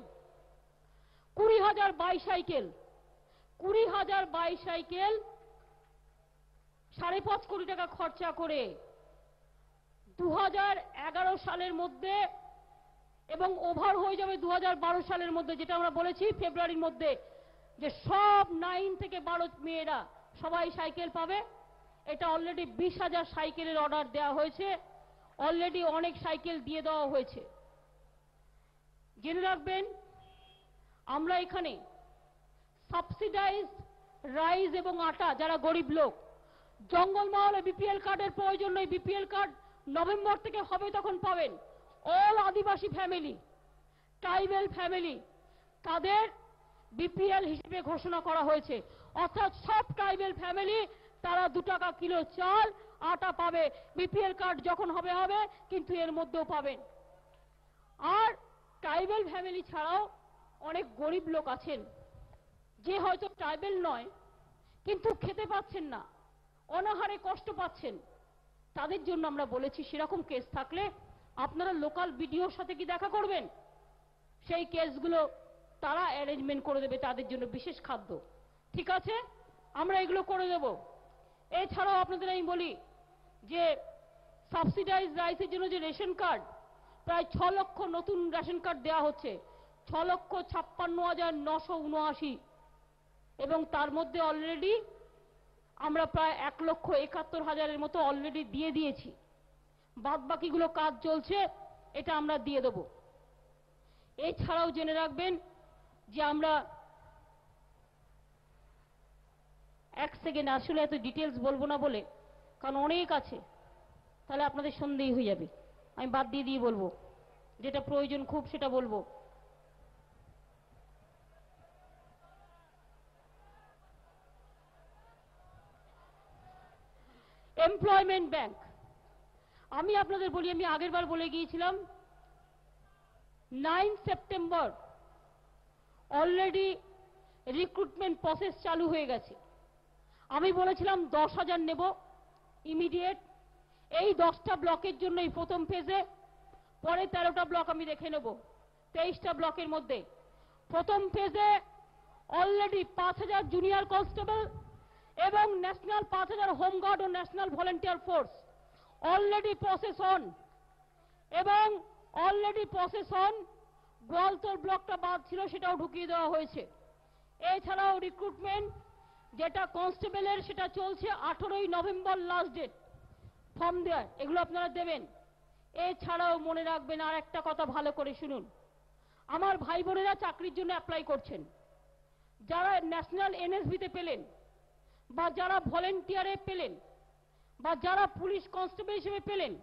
20,000 বাইসাইকেল, 20,000 বাইসাইকেল 5.5 কোটি টাকা খরচা করে 2011 সালের মধ্যে, এবং ওভার হয়ে যাবে 2012 সালের মধ্যে, যেটা আমরা বলেছি ফেব্রুয়ারির মধ্যে, যে সব 9 থেকে 12 মেয়েরা সবাই সাইকেল পাবে। এটা অলরেডি 20,000 সাইকেলের অর্ডার দেওয়া হয়েছে, অলরেডি অনেক সাইকেল দিয়ে দেওয়া হয়েছে। জেনে রাখবেন আমরা এখানে সাবসিডাইজ রাইস এবং আটা, যারা গরিব লোক, জঙ্গলমহলে বিপিএল কার্ডের প্রয়োজন নেই, বিপিএল কার্ড নভেম্বর থেকে হবে, তখন পাবেন। অল আদিবাসী ফ্যামিলি, ট্রাইবেল ফ্যামিলি, তাদের বিপিএল হিসেবে ঘোষণা করা হয়েছে। অর্থাৎ সব ট্রাইবেল ফ্যামিলি তারা 2 টাকা কিলো চাল আটা পাবে। বিপিএল কার্ড যখন হবে হবে, কিন্তু এর মধ্যেও পাবেন। আর ট্রাইবেল ফ্যামিলি ছাড়াও অনেক গরিব লোক আছেন, যে হয়তো ট্রাইবেল নয় কিন্তু খেতে পাচ্ছেন না, অনাহারে কষ্ট পাচ্ছেন। তাদের জন্য আমরা বলেছি সেরকম কেস থাকলে আপনারা লোকাল বিডিওর সাথে কি দেখা করবেন, সেই কেসগুলো তারা অ্যারেঞ্জমেন্ট করে দেবে, তাদের জন্য বিশেষ খাদ্য। ঠিক আছে, আমরা এগুলো করে দেব। এছাড়াও আপনাদের আমি বলি যে সাবসিডাইজ রাইসের জন্য যে রেশন কার্ড, প্রায় 6 লক্ষ নতুন রেশন কার্ড দেওয়া হচ্ছে, 6,56,979, এবং তার মধ্যে অলরেডি আমরা প্রায় 1,71,000-এর মতো অলরেডি দিয়ে দিয়েছি। বাদ বাকিগুলো কাজ চলছে, এটা আমরা দিয়ে দেব। এছাড়াও জেনে রাখবেন যে আমরা, এক সেকেন্ড, আসলে এত ডিটেলস বলবো না বলে, কারণ অনেক আছে, তাহলে আপনাদের সন্দেহ হয়ে যাবে, আমি বাদ দিয়ে বলবো। যেটা প্রয়োজন খুব সেটা বলবো। এমপ্লয়মেন্ট ব্যাংক, আমি আপনাদের বলি, আমি আগেরবার বলে গিয়েছিলাম 9 সেপ্টেম্বর অলরেডি রিক্রুটমেন্ট প্রসেস চালু হয়ে গেছে। আমি বলেছিলাম 10,000 নেব ইমিডিয়েট। এই 10টা ব্লকের জন্য এই প্রথম ফেজে, পরে 13টা ব্লক আমি দেখে নেব। 23টা ব্লকের মধ্যে প্রথম ফেজে অলরেডি 5,000 জুনিয়র কনস্টেবল এবং ন্যাশনাল 5,000 হোমগার্ড ও national volunteer force already process on, এবং অলরেডি প্রসেস অন গোয়ালতোড় ব্লকটা বাদ ছিল সেটাও ঢুকিয়ে দেওয়া হয়েছে। এছাড়াও রিক্রুটমেন্ট যেটা কনস্টেবলের সেটা চলছে 18ই নভেম্বর লাস্ট ডেট ফর্ম দেওয়ার, এগুলো আপনারা দেবেন। এছাড়াও মনে রাখবেন আর একটা কথা ভালো করে শুনুন, আমার ভাই বোনেরা চাকরির জন্য অ্যাপ্লাই করছেন, যারা ন্যাশনাল এনএসবিতে পেলেন বা যারা ভলেন্টিয়ারে পেলেন বা যারা পুলিশ কনস্টেবল হিসেবে পেলেন,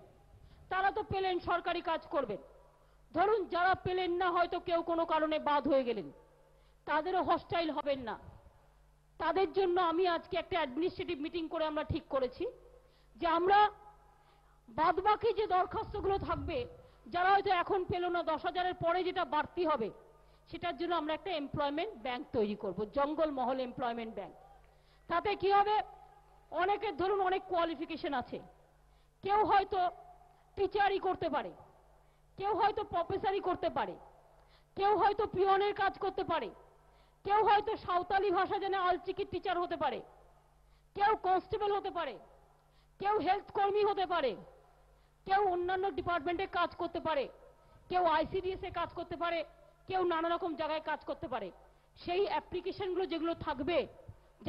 তারা তো পেলেন সরকারি কাজ করবেন। ধরুন যারা পেলেন না, হয়তো কেউ কোনো কারণে বাদ হয়ে গেলেন, তাদেরও হস্টাইল হবেন না। তাদের জন্য আমি আজকে একটা অ্যাডমিনিস্ট্রেটিভ মিটিং করে আমরা ঠিক করেছি যে আমরা বাদবাকি যে দরখাস্তগুলো থাকবে, যারা হয়তো এখন পেল না, 10,000-এর পরে যেটা বাড়তি হবে, সেটার জন্য আমরা একটা এমপ্লয়মেন্ট ব্যাংক তৈরি করব, জঙ্গলমহল এমপ্লয়মেন্ট ব্যাংক। তাতে কি হবে, অনেকের ধরুন অনেক কোয়ালিফিকেশন আছে, কেউ হয়তো টিচারই করতে পারে, কেউ হয়তো প্রফেসরই করতে পারে, কেউ হয়তো পিয়নের কাজ করতে পারে, কেউ হয়তো সাঁওতালি ভাষা জানে আলচিকির টিচার হতে পারে, কেউ কনস্টেবল হতে পারে, কেউ হেলথ কর্মী হতে পারে, কেউ অন্যান্য ডিপার্টমেন্টে কাজ করতে পারে, কেউ আইসিডিএস এ কাজ করতে পারে, কেউ নানা রকম জায়গায় কাজ করতে পারে। সেই অ্যাপ্লিকেশনগুলো যেগুলো থাকবে,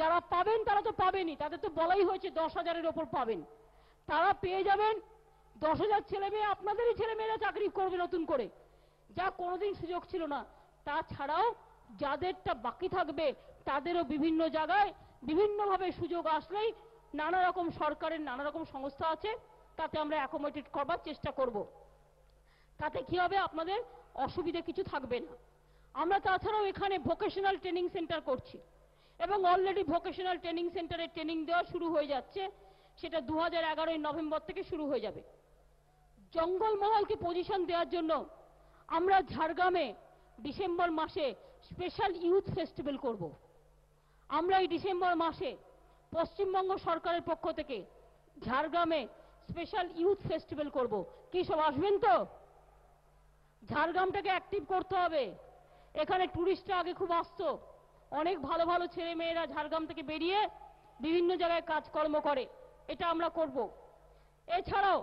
যারা পাবেন তারা তো পাবেনই, তাদের তো বলাই হয়েছে 10,000-এর ওপর পাবেন, তারা পেয়ে যাবেন। 10,000 ছেলে মেয়ে, আপনাদেরই ছেলে মেয়েরা চাকরি করবে নতুন করে, যা কোনোদিন সুযোগ ছিল না। তাছাড়াও যাদেরটা বাকি থাকবে তাদেরও বিভিন্ন জায়গায় বিভিন্নভাবে সুযোগ আসলেই নানা রকম সরকারের নানা রকম সংস্থা আছে, তাতে আমরা অ্যাকোমোডেট করবার চেষ্টা করব। তাতে কি হবে, আপনাদের অসুবিধা কিছু থাকবে না। আমরা তাছাড়াও এখানে ভোকেশনাল ট্রেনিং সেন্টার করছি এবং অলরেডি ভোকেশনাল ট্রেনিং সেন্টারে ট্রেনিং দেওয়া শুরু হয়ে যাচ্ছে, সেটা 2011 নভেম্বর থেকে শুরু হয়ে যাবে। জঙ্গলমহলকে পজিশন দেওয়ার জন্য আমরা ঝাড়গ্রামে ডিসেম্বর মাসে স্পেশাল ইউথ ফেস্টিভ্যাল করব। আমরা এই ডিসেম্বর মাসে পশ্চিমবঙ্গ সরকারের পক্ষ থেকে ঝাড়গ্রামে স্পেশাল ইউথ ফেস্টিভ্যাল করব। কি সব আসবেন তো? ঝাড়গ্রামটাকে অ্যাক্টিভ করতে হবে। এখানে টুরিস্টরা আগে খুব আসতো, অনেক ভালো ভালো ছেলে মেয়েরা ঝাড়গ্রাম থেকে বেরিয়ে বিভিন্ন জায়গায় কাজকর্ম করে, এটা আমরা করব। এছাড়াও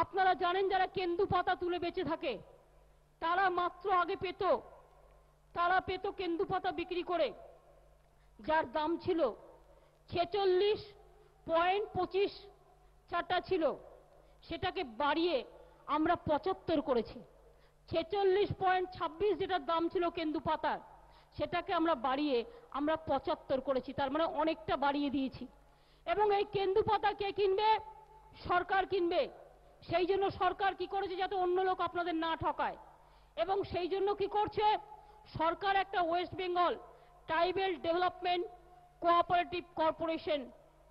আপনারা জানেন যারা কেন্দু পাতা তুলে বেঁচে থাকে, তারা মাত্র আগে পেত কেন্দু পাতা বিক্রি করে, যার দাম ছিল 46.25 চাটা ছিল, সেটাকে বাড়িয়ে আমরা 75 করেছি। 46.26 যেটার দাম ছিল কেন্দু পাতার, সেটাকে আমরা বাড়িয়ে আমরা 75 করেছি, তার মানে অনেকটা বাড়িয়ে দিয়েছি। এবং এই কেন্দু পাতা কে কিনবে? সরকার কিনবে। সেই জন্য সরকার কি করেছে, যাতে অন্য লোক আপনাদের না ঠকায়, এবং সেই জন্য কি করছে সরকার, একটা West Bengal tribal development cooperative corporation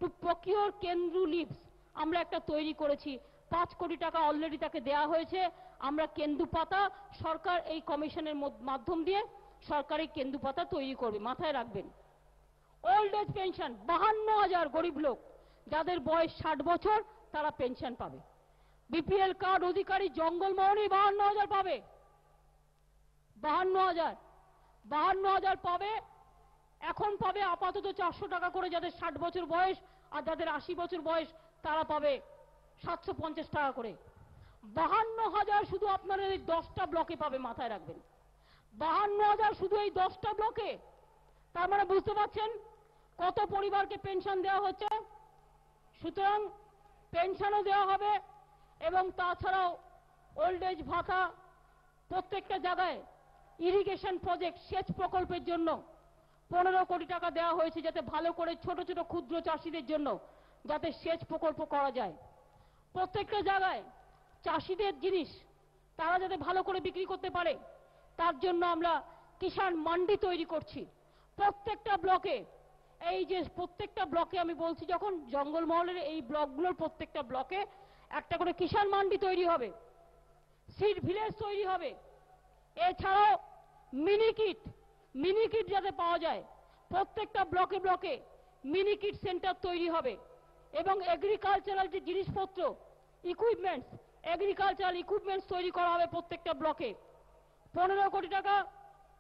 to procure kendu leaves আমরা একটা তৈরি করেছি। 5 কোটি টাকা অলরেডি তাকে দেওয়া হয়েছে। আমরা কেন্দু পাতা, সরকার এই কমিশনের মাধ্যম দিয়ে সরকারি কেন্দু পাতা তৈরি করবে, মাথায় রাখবেন। ওল্ড এজ পেনশন 52,000 গরিব লোক যাদের বয়স 60 বছর, তারা পেনশন পাবে। বিপিএল কার্ড অধিকারী জঙ্গলমহলই 52,000 পাবে, 52,000 পাবে। এখন পাবে আপাতত 400 টাকা করে যাদের 60 বছর বয়স, আর যাদের 80 বছর বয়স তারা পাবে 750 টাকা করে। 52,000 শুধু আপনারা এই 10টা ব্লকে পাবে, মাথায় রাখবেন। 52,000 শুধু এই 10টা ব্লকে। তার মানে বুঝতে পারছেন কত পরিবারকে পেনশন দেওয়া হচ্ছে। সুতরাং পেনশনও দেওয়া হবে, এবং তাছাড়াও ওল্ড এজ ভাতা, প্রত্যেকটা জায়গায় ইরিগেশন প্রজেক্ট, সেচ প্রকল্পের জন্য 15 কোটি টাকা দেওয়া হয়েছে, যাতে ভালো করে ছোট ছোট ক্ষুদ্র চাষীদের জন্য যাতে সেচ প্রকল্প করা যায়। প্রত্যেকটা জায়গায় চাষীদের জিনিস তারা যাতে ভালো করে বিক্রি করতে পারে তার জন্য আমরা কিষাণ মান্ডি তৈরি করছি প্রত্যেকটা ব্লকে। এই যে প্রত্যেকটা ব্লকে আমি বলছি, যখন জঙ্গলমহলের এই ব্লকগুলোর প্রত্যেকটা ব্লকে একটা করে কিষাণ মান্ডি তৈরি হবে, সিড ভিলেজ তৈরি হবে। এছাড়াও মিনি কিট যাতে পাওয়া যায়, প্রত্যেকটা ব্লকে ব্লকে মিনি কিট সেন্টার তৈরি হবে এবং এগ্রিকালচারাল যে জিনিসপত্র ইকুইপমেন্টস তৈরি করা হবে প্রত্যেকটা ব্লকে। 15 কোটি টাকা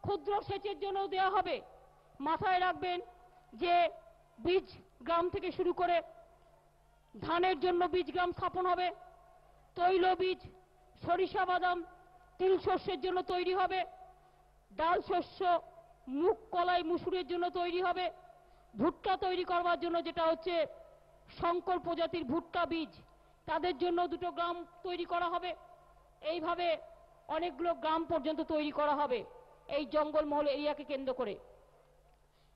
ক্ষুদ্র সেচের জন্য দেওয়া হবে। মাথায় রাখবেন যে বীজ গ্রাম থেকে শুরু করে ধানের জন্য বীজ গ্রাম স্থাপন হবে, তৈল বীজ, সরিষা বাদাম, তিল শস্যের জন্য তৈরি হবে, ডাল শস্য, মুগ কলাই মুসুরের জন্য তৈরি হবে, ভুট্টা তৈরি করবার জন্য যেটা হচ্ছে শঙ্কর প্রজাতির ভুট্টা বীজ, তাদের জন্য 2টো গ্রাম তৈরি করা হবে। এইভাবে অনেকগুলো গ্রাম পর্যন্ত তৈরি করা হবে এই জঙ্গলমহল এরিয়াকে কেন্দ্র করে।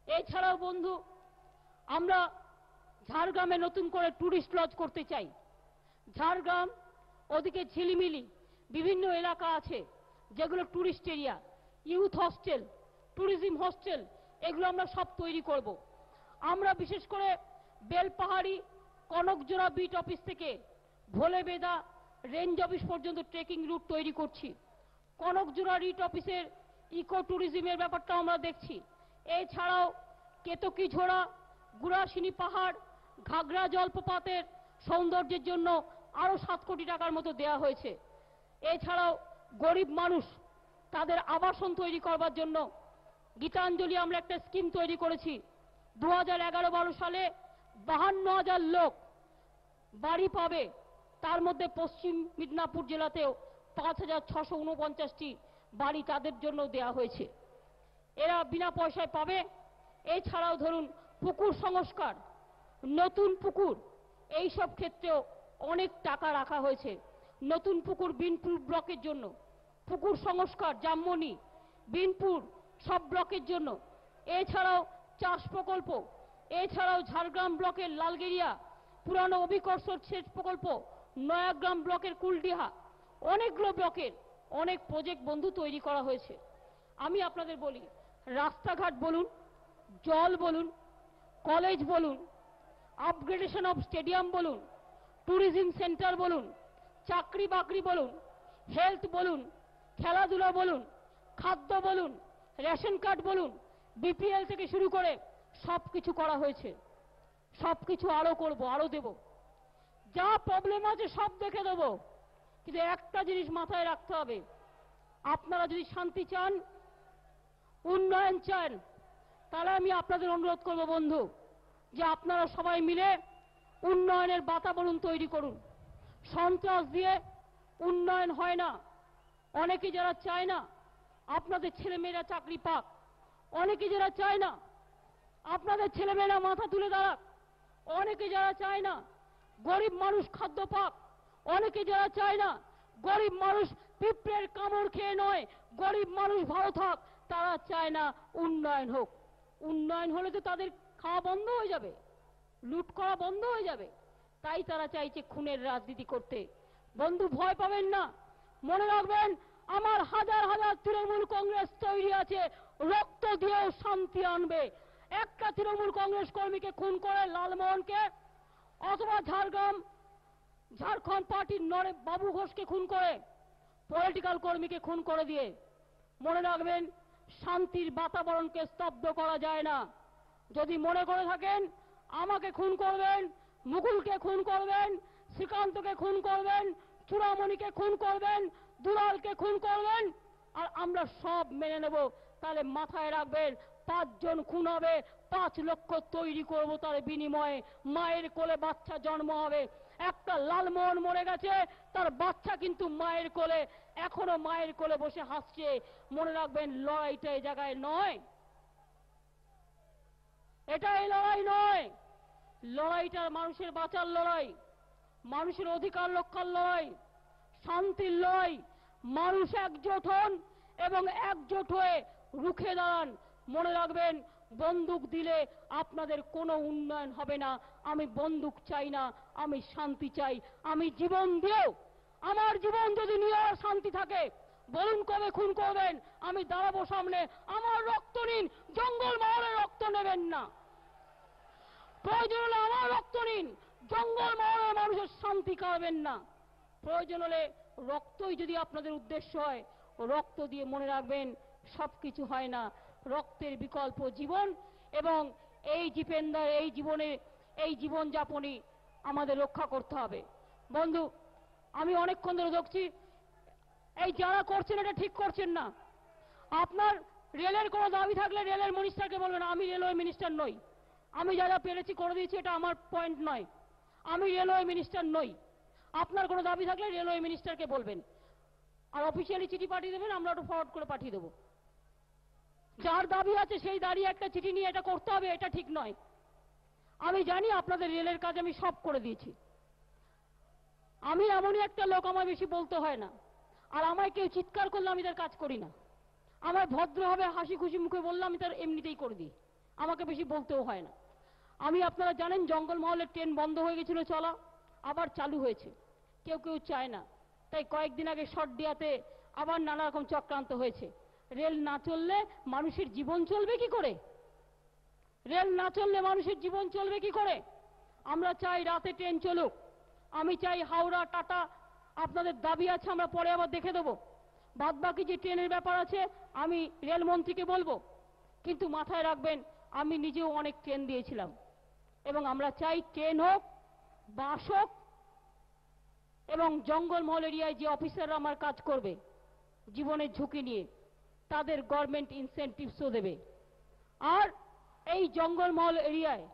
এছাড়াও বন্ধু, আমরা ঝাড়গ্রামে নতুন করে টুরিস্ট লজ করতে চাই। ঝাড়গ্রাম ওদিকে ঝিলিমিলি বিভিন্ন এলাকা আছে যেগুলো tourist area, youth hostel, tourism hostel, এগুলো আমরা সব তৈরি করব। আমরা বিশেষ করে বেলপাহাড়ি কনকজোড়া বিট অফিস থেকে ভোলেবেদা রেঞ্জ অফিস পর্যন্ত ট্রেকিং রুট তৈরি করছি। কনকজোড়া রিট অফিসের ইকো ট্যুরিজমের ব্যাপারটা আমরা দেখছি। এছাড়াও কেতকীঝোড়া, গুড়াশিনী পাহাড়, ঘাগরা জলপ্রপাতের সৌন্দর্যের জন্য আরো 7 কোটি টাকার মতো দেওয়া হয়েছে। এছাড়াও গরিব মানুষ তাদের আবাসন তৈরি করবার জন্য গীতাঞ্জলি আমরা একটা স্কিম তৈরি করেছি। 2011-12 সালে 52,000 লোক বাড়ি পাবে, তার মধ্যে পশ্চিম মিদনাপুর জেলাতেও 5,649টি বাড়ি তাদের জন্য দেওয়া হয়েছে, এরা বিনা পয়সায় পাবে। এছাড়াও ধরুন পুকুর সংস্কার, নতুন পুকুর, এই সব ক্ষেত্রেও অনেক টাকা রাখা হয়েছে। নতুন পুকুর বিনপুর ব্লকের জন্য, পুকুর সংস্কার জামমনি, বিনপুর সব ব্লকের জন্য। এছাড়াও চাষ প্রকল্প, এছাড়াও ঝাড়গ্রাম ব্লকের লালগেরিয়া পুরানো অভিকর্ষ সেচ প্রকল্প, নয়াগ্রাম ব্লকের কুলডিহা, অনেকগুলো ব্লকের অনেক প্রজেক্ট বন্ধু তৈরি করা হয়েছে। আমি আপনাদের বলি, রাস্তাঘাট বলুন, জল বলুন, কলেজ বলুন, আপগ্রেডেশন অফ স্টেডিয়াম বলুন, ট্যুরিজম সেন্টার বলুন, চাকরি বাকরি বলুন, হেলথ বলুন, খেলাধুলা বলুন, খাদ্য বলুন, রেশন কার্ড বলুন, বিপিএল থেকে শুরু করে সবকিছু করা হয়েছে। সবকিছু আরো করব, আরো দেব, যা প্রবলেম আছে সব দেখে দেব। কিন্তু একটা জিনিস মাথায় রাখতে হবে, আপনারা যদি শান্তি চান, উন্নয়ন চান, তাহলে আমি আপনাদের অনুরোধ করব বন্ধু, যে আপনারা সবাই মিলে উন্নয়নের বাতাবরণ তৈরি করুন। সন্ত্রাস দিয়ে উন্নয়ন হয় না। অনেকে যারা চায় না আপনাদের ছেলেমেয়েরা চাকরি পাক, অনেকে যারা চায় না আপনাদের ছেলেমেয়েরা মাথা তুলে দাঁড়াক, অনেকে যারা চায় না গরিব মানুষ খাদ্য পাক, অনেকে যারা চায় না গরিব মানুষ পিঁপড়ের কামড় খেয়ে নয়, গরিব মানুষ ভালো থাক, তারা চায় না উন্নয়ন হোক। উন্নয়ন হলে তো তাদের খাওয়া বন্ধ হয়ে যাবে, লুট করা বন্ধ হয়ে যাবে। তাই তারা চাইছে খুনের রাজনীতি করতে। বন্ধু ভয় পাবেন না, মনে রাখবেন আমার হাজার হাজার তৃণমূল কংগ্রেস তৈরি আছে রক্ত দিয়েও শান্তি আনবে। একটা তৃণমূল কংগ্রেস কর্মীকে খুন করে লালমোহনকে, অথবা ঝাড়খণ্ড পার্টির বাবু ঘোষকে খুন করে, পলিটিক্যাল কর্মীকে খুন করে দিয়ে, মনে রাখবেন শান্তির বাতাবরণকে স্তব্ধ করা যায় না। যদি মনে করে থাকেন আমাকে খুন করবেন, মুকুলকে খুন করবেন, শ্রীকান্তকে খুন করবেন, চূড়ামণিকে খুন করবেন, দুলালকে খুন করবেন, আর আমরা সব মেনে নেব, তাহলে মাথায় রাখবেন 5 জন খুন হবে, 5 লক্ষ তৈরি করব, তার বিনিময়ে মায়ের কোলে বাচ্চা জন্ম হবে। একটা লালমোহন মরে গেছে, তার বাচ্চা কিন্তু মায়ের কোলে, এখনো মায়ের কোলে বসে হাসছে। মনে রাখবেন লড়াইটা এই জায়গায় নয়, এটা এই লড়াই নয়। লড়াইটা মানুষের বাঁচার লড়াই, মানুষের অধিকার রক্ষার লড়াই, শান্তির লড়াই। মানুষ একজোট হন এবং একজোট হয়ে রুখে দাঁড়ান। মনে রাখবেন বন্দুক দিলে আপনাদের কোনো উন্নয়ন হবে না। আমি বন্দুক চাই না, আমি শান্তি চাই। আমি জীবন দিয়েও আমার জীবন যদি নিরার শান্তি থাকে, বলুন কবে খুন করবেন, আমি দাঁড়াবো সামনে। আমার রক্ত নিন, জঙ্গলমহলের রক্ত নেবেন না। প্রয়োজন হলে আমার রক্ত নিন, জঙ্গলমহলের মানুষের শান্তি খাওয়াবেন না। প্রয়োজন হলে রক্তই যদি আপনাদের উদ্দেশ্য হয়, রক্ত দিয়ে মনে রাখবেন সবকিছু হয় না, রক্তের বিকল্প জীবন। এবং এই দীপেন্দার এই জীবনযাপনই আমাদের রক্ষা করতে হবে। বন্ধু, আমি অনেকক্ষণ ধরে দেখছি এই যারা করছেন এটা ঠিক করছেন না। আপনার রেলের কোনো দাবি থাকলে রেলের মিনিস্টারকে বলবেন। আমি রেলওয়ে মিনিস্টার নই, আমি যা যা পেরেছি করে দিয়েছি, এটা আমার পয়েন্ট নয়। আমি রেলওয়ে মিনিস্টার নই। আপনার কোনো দাবি থাকলে রেলওয়ে মিনিস্টারকে বলবেন, আর অফিসিয়ালি চিঠি পাঠিয়ে দেবেন, আমরা ওটা ফরওয়ার্ড করে পাঠিয়ে দেবো। যার দাবি আছে সেই দাঁড়িয়ে একটা চিঠি নিয়ে এটা করতে হবে, এটা ঠিক নয়। আমি জানি আপনাদের রেলের কাজ আমি সব করে দিয়েছি। আমি এমনই একটা লোক, আমার বেশি বলতে হয় না। আর আমায় কেউ চিৎকার করলে আমি তার কাজ করি না। আমার ভদ্রভাবে হাসি খুশি মুখে বললে আমি তার এমনিতেই করে দিই, আমাকে বেশি বলতেও হয় না। আমি, আপনারা জানেন, জঙ্গলমহলের ট্রেন বন্ধ হয়ে গেছিল চলা, আবার চালু হয়েছে। কেউ কেউ চায় না, তাই কয়েকদিন আগে শর্টডিয়াতে আবার নানা রকম চক্রান্ত হয়েছে। রেল না চললে মানুষের জীবন চলবে কি করে? রেল না চললে মানুষের জীবন চলবে কি করে? আমরা চাই রাতে ট্রেন চলুক। আমি চাই হাওড়া টাটা, আপনাদের দাবি আছে আমরা পরে আবার দেখে দেবো। বাদবাকি যে ট্রেনের ব্যাপার আছে আমি রেলমন্ত্রীকে বলবো। কিন্তু মাথায় রাখবেন, আমি নিজেও অনেক ট্রেন দিয়েছিলাম, এবং আমরা চাই ট্রেন হোক, বাস হোক, এবং জঙ্গলমহল এরিয়ায় যে অফিসাররা আমার কাজ করবে জীবনের ঝুঁকি নিয়ে, তাদের গভর্নমেন্ট ইনসেনটিভসও দেবে। আর এই জঙ্গলমহল এরিয়ায়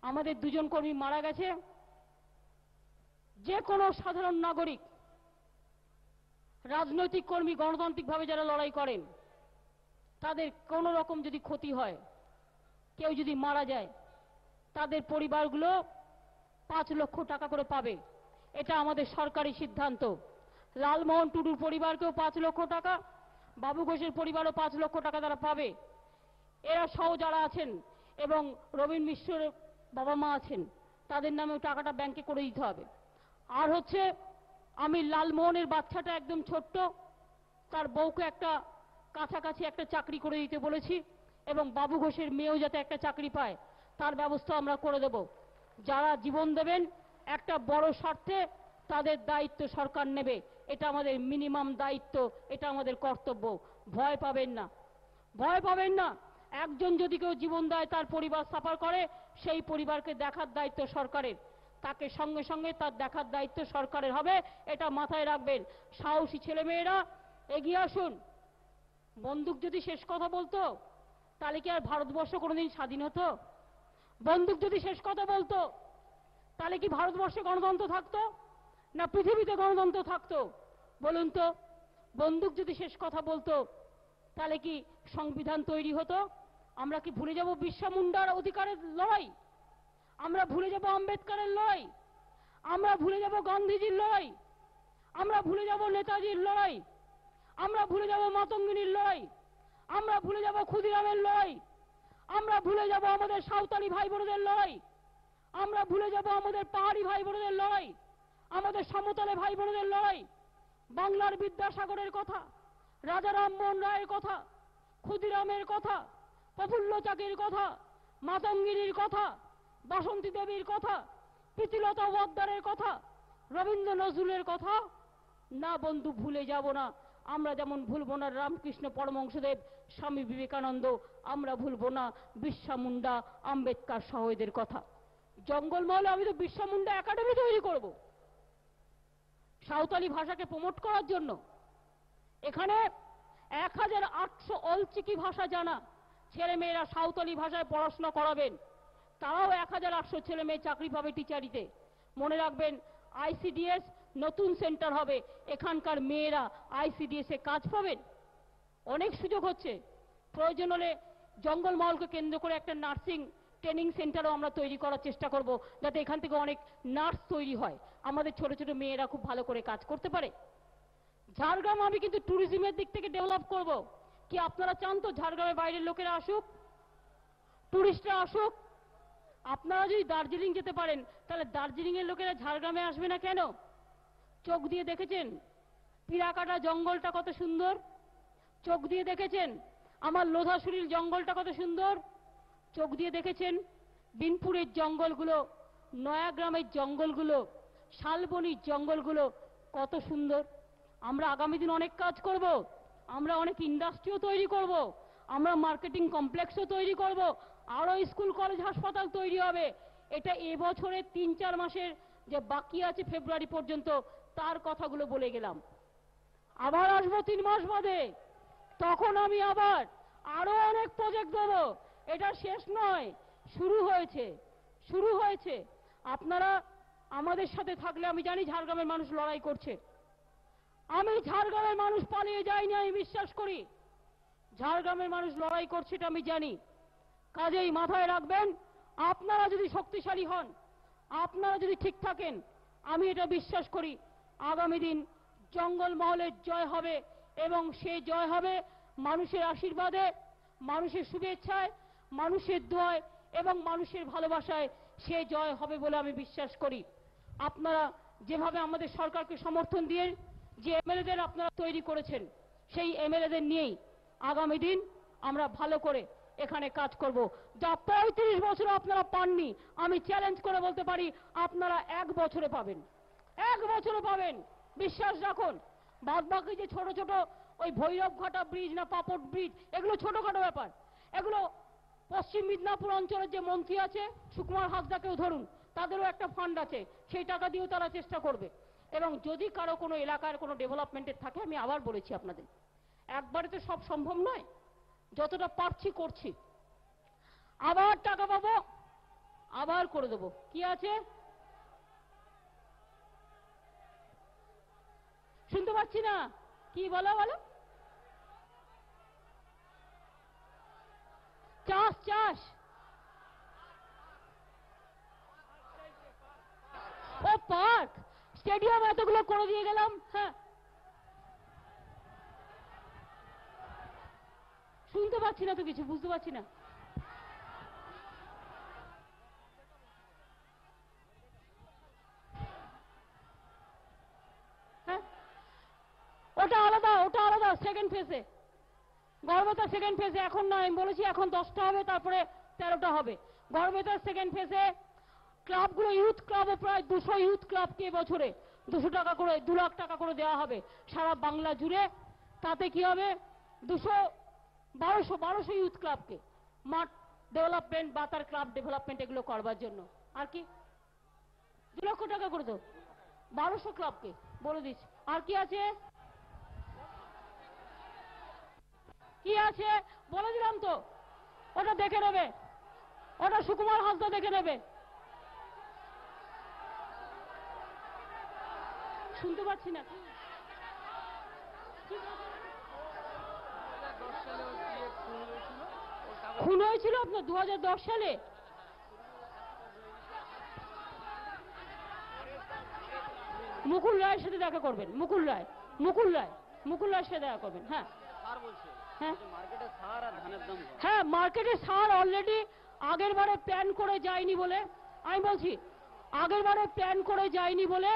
আমাদের দুজন কর্মী মারা গেছে। যে কোনো সাধারণ নাগরিক, রাজনৈতিক কর্মী, গণতান্ত্রিকভাবে যারা লড়াই করেন, তাদের কোনো রকম যদি ক্ষতি হয়, কেউ যদি মারা যায়, তাদের পরিবারগুলো 5 লক্ষ টাকা করে পাবে। এটা আমাদের সরকারি সিদ্ধান্ত। লালমোহন টুডুর পরিবারকেও 5 লক্ষ টাকা, বাবু ঘোষের পরিবারও 5 লক্ষ টাকা তারা পাবে। এরা সহ যারা আছেন এবং রবীন মিশ্রের বাবা মা আছেন, তাদের নামেও টাকাটা ব্যাংকে করে দিতে হবে। আর হচ্ছে, আমি লালমোহনের বাচ্চাটা একদম ছোট্ট, তার বউকে একটা কাছাকাছি একটা চাকরি করে দিতে বলেছি, এবং বাবু ঘোষের মেয়েও যাতে একটা চাকরি পায় তার ব্যবস্থা আমরা করে দেব। যারা জীবন দেবেন একটা বড় স্বার্থে, তাদের দায়িত্ব সরকার নেবে। এটা আমাদের মিনিমাম দায়িত্ব, এটা আমাদের কর্তব্য। ভয় পাবেন না, ভয় পাবেন না। একজন যদি কেউ জীবন দেয়, তার পরিবার সাফার করে, সেই পরিবারকে দেখার দায়িত্ব সরকারের, তাকে সঙ্গে সঙ্গে তার দেখার দায়িত্ব সরকারের হবে। এটা মাথায় রাখবেন। সাহসী ছেলেমেয়েরা এগিয়ে আসুন। বন্দুক যদি শেষ কথা বলতো, তাহলে কি আর ভারতবর্ষ কোনোদিন স্বাধীন হতো? বন্দুক যদি শেষ কথা বলতো, তাহলে কি ভারতবর্ষে গণতন্ত্র থাকতো, না পৃথিবীতে গণতন্ত্র থাকতো? বলুন তো। বন্দুক যদি শেষ কথা বলতো, তাহলে কি সংবিধান তৈরি হতো? আমরা কি ভুলে যাব বিরসা মুন্ডার অধিকারের লড়াই? আমরা ভুলে যাব আম্বেদকরের লড়াই? আমরা ভুলে যাব গান্ধীজির লড়াই? আমরা ভুলে যাব নেতাজির লড়াই? আমরা ভুলে যাব মাতঙ্গিনীর লড়াই? আমরা ভুলে যাব ক্ষুদিরামের লড়াই? আমরা ভুলে যাব আমাদের সাঁওতালি ভাই বোনদের লড়াই? আমরা ভুলে যাব আমাদের পাহাড়ি ভাই বোনদের লড়াই, আমাদের সমতলে ভাই বোনদের লড়াই? বাংলার বিদ্যাসাগরের কথা, রাজা রামমোহন রায়ের কথা, ক্ষুদিরামের কথা, প্রফুল্ল চাকির কথা, মাতঙ্গিনীর কথা, বাসন্তী দেবীর কথা, প্রীতিলতা ওয়াদ্দেদারের কথা, রবীন্দ্র নজরুলের কথা? না বন্ধু, ভুলে যাব না। আমরা যেমন ভুলব না রামকৃষ্ণ পরমহংসদেব, স্বামী বিবেকানন্দ, আমরা ভুলব না বিরসা মুন্ডা, আম্বেদকর সহ এদের কথা। জঙ্গলমহলে আমি তো বিরসা মুন্ডা একাডেমি তৈরি করব সাঁওতালি ভাষাকে প্রমোট করার জন্য। এখানে 1800 অলচিকি ভাষা জানা ছেলেমেয়েরা সাঁওতালি ভাষায় পড়াশোনা করাবেন। তারাও 1800 ছেলে মেয়ে চাকরি পাবে টিচারিতে। মনে রাখবেন, আইসিডিএস নতুন সেন্টার হবে, এখানকার মেয়েরা আইসিডিএস এ কাজ পাবেন। অনেক সুযোগ হচ্ছে। প্রয়োজন হলে জঙ্গলমহলকে কেন্দ্র করে একটা নার্সিং ট্রেনিং সেন্টারও আমরা তৈরি করার চেষ্টা করব, যাতে এখান থেকে অনেক নার্স তৈরি হয়, আমাদের ছোট ছোট মেয়েরা খুব ভালো করে কাজ করতে পারে। ঝাড়গ্রাম আমি কিন্তু ট্যুরিজমের দিক থেকে ডেভেলপ করব। কি আপনারা চান তো ঝাড়গ্রামের বাইরের লোকেরা আসুক, টুরিস্টরা আসুক? আপনারা যদি দার্জিলিং যেতে পারেন, তাহলে দার্জিলিং এর লোকেরা ঝাড়গ্রামে আসবে না কেন? চোখ দিয়ে দেখেছেন পিরাকাটা জঙ্গলটা কত সুন্দর? চোখ দিয়ে দেখেছেন আমার লোধাশুলির জঙ্গলটা কত সুন্দর? চোখ দিয়ে দেখেছেন বিনপুরের জঙ্গলগুলো, নয়াগ্রামের জঙ্গলগুলো, শালবনির জঙ্গলগুলো কত সুন্দর? আমরা আগামী দিন অনেক কাজ করব, আমরা অনেক ইন্ডাস্ট্রিও তৈরি করব, আমরা মার্কেটিং কমপ্লেক্সও তৈরি করব, আরো স্কুল কলেজ হাসপাতাল তৈরি হবে। এটা এবছরের 3-4 মাসের যে বাকি আছে ফেব্রুয়ারি পর্যন্ত তার কথাগুলো বলে গেলাম। আবার আসবো 3 মাস বাদে, তখন আমি আবার আরো অনেক প্রজেক্ট দেবো। এটা শেষ নয়, শুরু হয়েছে, শুরু হয়েছে। আপনারা আমাদের সাথে থাকলে আমি জানি ঝাড়গ্রামের মানুষ লড়াই করছে। আমি ঝাড়গ্রামের মানুষ পালিয়ে যাইনি, আমি বিশ্বাস করি ঝাড়গ্রামের মানুষ লড়াই করছে, এটা আমি জানি। কাজেই মাথায় রাখবেন, আপনারা যদি শক্তিশালী হন, আপনারা যদি ঠিক থাকেন, আমি এটা বিশ্বাস করি আগামী দিন জঙ্গলমহলের জয় হবে, এবং সেই জয় হবে মানুষের আশীর্বাদে, মানুষের শুভেচ্ছায়, মানুষের দোয়ায় এবং মানুষের ভালোবাসায় সে জয় হবে বলে আমি বিশ্বাস করি। আপনারা যেভাবে আমাদের সরকারকে সমর্থন দিয়ে যে এমএলএদের আপনারা তৈরি করেছেন, সেই এমএলএদের নিয়েই আগামী দিন আমরা ভালো করে এখানে কাজ করব। যা 35 বছর আপনারা পাননি, আমি চ্যালেঞ্জ করে বলতে পারি আপনারা 1 বছরে পাবেন, 1 বছরে পাবেন, বিশ্বাস রাখুন। বাদবাকি যে ছোট ছোট ওই ভৈরবঘাটা ব্রিজ না পাপড় ব্রিজ, এগুলো ছোটখাটো ব্যাপার। এগুলো পশ্চিম মিদনাপুর অঞ্চলের যে মন্ত্রী আছে সুকুমার হাসদাকেও ধরুন, তাদেরও একটা ফান্ড আছে, সেই টাকা দিয়েও তারা চেষ্টা করবে। এবং যদি কারো কোনো এলাকার কোনো ডেভেলপমেন্টের থাকে, আমি আবার বলেছি আপনাদের, একবারে তো সব সম্ভব নয়, যতটা পারছি করছি। আবার টাকা পাবো, আবার করে দেবো। কি আছে শুনতে পাচ্ছি না, কি বলো বলো? চাষ চাষ, ও পার্ক স্টেডিয়াম এতগুলো করে দিয়ে গেলাম। হ্যাঁ, শুনতে পাচ্ছি না তো, কিছু বুঝতে পারছি না। হ্যাঁ, ওটা আলাদা, ওটা আলাদা, সেকেন্ড ফেজে গড়বেতা সেকেন্ড ফেজে। এখন না, আমি বলেছি এখন 10টা হবে, তারপরে 13টা হবে। গড়বেতার সেকেন্ড ফেজে ক্লাবগুলো, ইউথ ক্লাবও প্রায় 200 ইউথ ক্লাবকে বছরে 200 টাকা করে, 2 লাখ টাকা করে দেওয়া হবে সারা বাংলা জুড়ে। তাতে কি হবে, 1200 ইউথ ক্লাবকে মাঠ ডেভেলপমেন্ট বা তার ক্লাব ডেভেলপমেন্ট এগুলো করবার জন্য। আর কি 2 লক্ষ টাকা করে দাও 1200 ক্লাবকে, বলে দিচ্ছি। আর কি আছে, কি আছে বলে দিলাম তো, ওটা দেখে নেবে, ওটা সুকুমার হাসদা দেখে নেবে। শুনতে পাচ্ছি না, খুন হয়েছিল আপনার 2010 সালে? মুকুল রায়ের সাথে দেখা করবেন, মুকুল রায়, মুকুল রায়, মুকুল রায়ের সাথে দেখা করবেন। হ্যাঁ হ্যাঁ হ্যাঁ, মার্কেটে সার অলরেডি আগের বারে প্ল্যান করে যায়নি বলে, আমি বলছি আগের বারে প্ল্যান করে যায়নি বলে,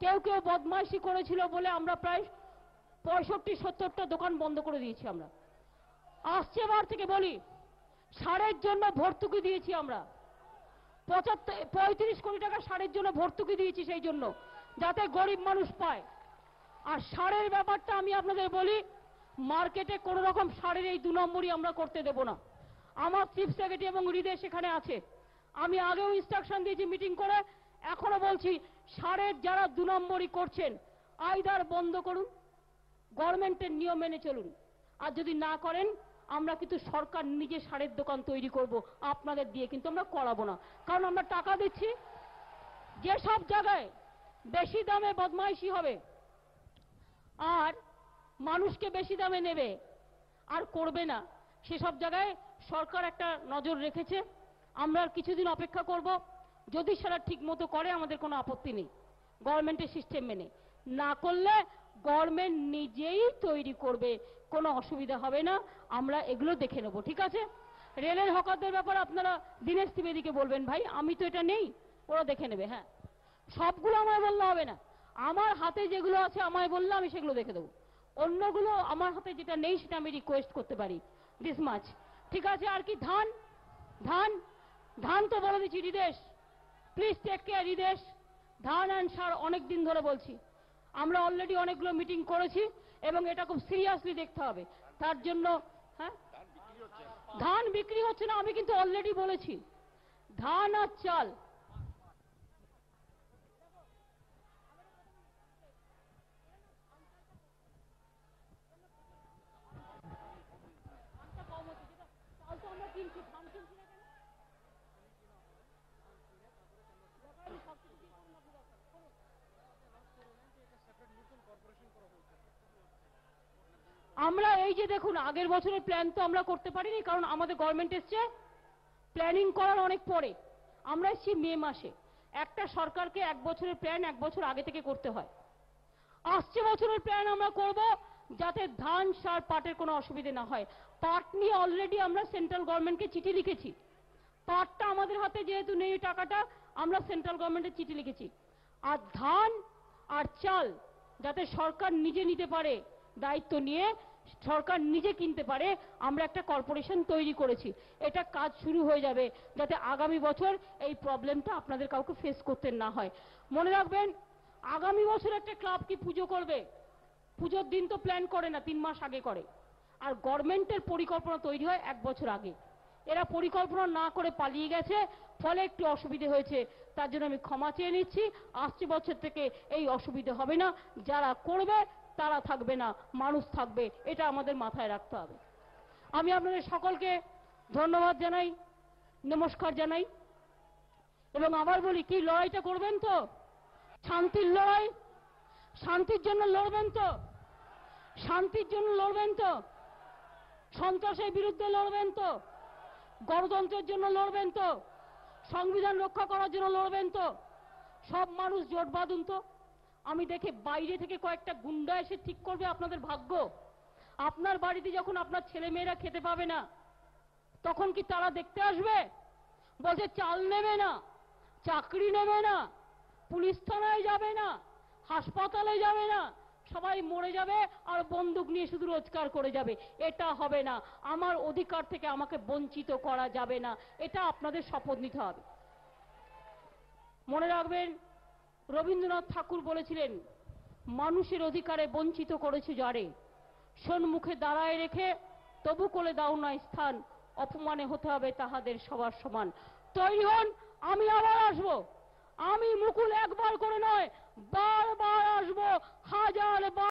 কেউ কেউ বদমাইশি করেছিল বলে আমরা প্রায় 65-70টা দোকান বন্ধ করে দিয়েছি। আমরা আসছে বার থেকে বলি, সারের জন্য ভর্তুকি দিয়েছি আমরা 35 কোটি টাকা সারের জন্য ভর্তুকি দিয়েছি, সেই জন্য যাতে গরিব মানুষ পায়। আর সারের ব্যাপারটা আমি আপনাদের বলি, মার্কেটে কোন রকম সারের এই 2 নম্বরই আমরা করতে দেব না। আমার চিফ সেক্রেটারি এবং হৃদয় সেখানে আছে, আমি আগেও ইনস্ট্রাকশন দিয়েছি মিটিং করে, এখনো বলছি সারের যারা 2 নম্বরই করছেন আইদার বন্ধ করুন, গভর্নমেন্টের নিয়ম মেনে চলুন, আর যদি না করেন আমরা কিন্তু সরকার নিজে সারের দোকান তৈরি করব আপনাদের দিয়ে, কিন্তু আমরা করাবো না। কারণ আমরা টাকা দিচ্ছি, যে সব জায়গায় বেশি দামে বদমাইশি হবে আর মানুষকে বেশি দামে নেবে আর করবে না, সেসব জায়গায় সরকার একটা নজর রেখেছে। আমরা কিছুদিন অপেক্ষা করব, যদি সেটা ঠিক মতো করে আমাদের কোনো আপত্তি নেই, গভর্নমেন্টের সিস্টেম মেনে। না করলে গভর্নমেন্ট নিজেই তৈরি করবে, কোনো অসুবিধা হবে না, আমরা এগুলো দেখে নেব, ঠিক আছে? রেলের হকারদের ব্যাপারে আপনারা দীনেশ ত্রিবেদীকে বলবেন, ভাই আমি তো এটা নেই, ওরা দেখে নেবে। হ্যাঁ, সবগুলো আমায় বললে হবে না, আমার হাতে যেগুলো আছে আমায় বললে আমি সেগুলো দেখে দেবো, অন্যগুলো আমার হাতে যেটা নেই সেটা আমি রিকোয়েস্ট করতে পারি, দিস মাচ। ঠিক আছে, আর কি? ধান, ধান, ধান তো বলে দিচ্ছি Hridesh, please take care Hridesh. ধান অ্যান্ড সার অনেক দিন ধরে বলছি, আমরা অলরেডি অনেকগুলো মিটিং করেছি এবং এটা খুব সিরিয়াসলি দেখতে হবে। তার জন্য হ্যাঁ, ধান বিক্রি হচ্ছে না, আমি কিন্তু অলরেডি বলেছি ধান আর চাল। আমরা এই যে দেখুন, আগের বছরের প্ল্যান তো আমরা করতে পারিনি, কারণ আমাদের গভর্নমেন্ট এসছে প্ল্যানিং করার অনেক পরে। আমরা এসেছি মে মাসে। একটা সরকারকে এক বছরের প্ল্যান এক বছর আগে থেকে করতে হয়। আসছে বছরের প্ল্যান আমরা করব যাতে ধান সার পাটের কোনো অসুবিধে না হয়। পাট নিয়ে অলরেডি আমরা সেন্ট্রাল গভর্নমেন্টকে চিঠি লিখেছি। পাটটা আমাদের হাতে যেহেতু নেই টাকাটা, আমরা সেন্ট্রাল গভর্নমেন্টে চিঠি লিখেছি। আর ধান আর চাল যাতে সরকার নিজে নিতে পারে, দায়িত্ব নিয়ে সরকার নিজে কিনতে পারে, আমরা একটা কর্পোরেশন তৈরি করেছি। এটা কাজ শুরু হয়ে যাবে যাতে আগামী বছর এই প্রবলেমটা আপনাদের কাউকে ফেস করতে না হয়। মনে রাখবেন, আগামী বছর একটা ক্লাব কি পুজো করবে, পুজোর দিন তো প্ল্যান করে না, 3 মাস আগে করে। আর গভর্নমেন্টের পরিকল্পনা তৈরি হয় 1 বছর আগে। এরা পরিকল্পনা না করে পালিয়ে গেছে, ফলে একটু অসুবিধে হয়েছে। তার জন্য আমি ক্ষমা চেয়ে নিচ্ছি। আসছে বছর থেকে এই অসুবিধে হবে না। যারা করবে তারা থাকবে না, মানুষ থাকবে, এটা আমাদের মাথায় রাখতে হবে। আমি আপনাদের সকলকে ধন্যবাদ জানাই, নমস্কার জানাই এবং আবার বলি, কি লড়াইটা করবেন তো? শান্তির লড়াই, শান্তির জন্য লড়বেন তো? শান্তির জন্য লড়বেন তো? সন্ত্রাসের বিরুদ্ধে লড়বেন তো? গণতন্ত্রের জন্য লড়বেন তো? সংবিধান রক্ষা করার জন্য লড়বেন তো? সব মানুষ জোট বাঁধুন তো। আমি দেখে বাইরে থেকে কয়েকটা গুন্ডা এসে ঠিক করবে আপনাদের ভাগ্য। আপনার বাড়িতে যখন আপনার ছেলে মেয়েরা খেতে পাবে না, তখন কি তারা দেখতে আসবে? বলছে চাল নেবে না, চাকরি নেবে না, পুলিশ থানায় যাবে না, হাসপাতালে যাবে না, সবাই মরে যাবে আর বন্দুক নিয়ে শুধু রোজগার করে যাবে। এটা হবে না। আমার অধিকার থেকে আমাকে বঞ্চিত করা যাবে না, এটা আপনাদের শপথ নিতে হবে। মনে রাখবেন, রবীন্দ্রনাথ ঠাকুর বলেছিলেন, মানুষের অধিকারে বঞ্চিত করেছে যারে, সম্মুখে দাঁড়ায় রেখে তবু কোলে দাও না স্থান, অপমানে হতে হবে তাহাদের সবার সমান। তৈরি হন, আমি আবার আসবো। আমি মুকুল একবার করে নয়, বারবার আসবো, হাজার বার।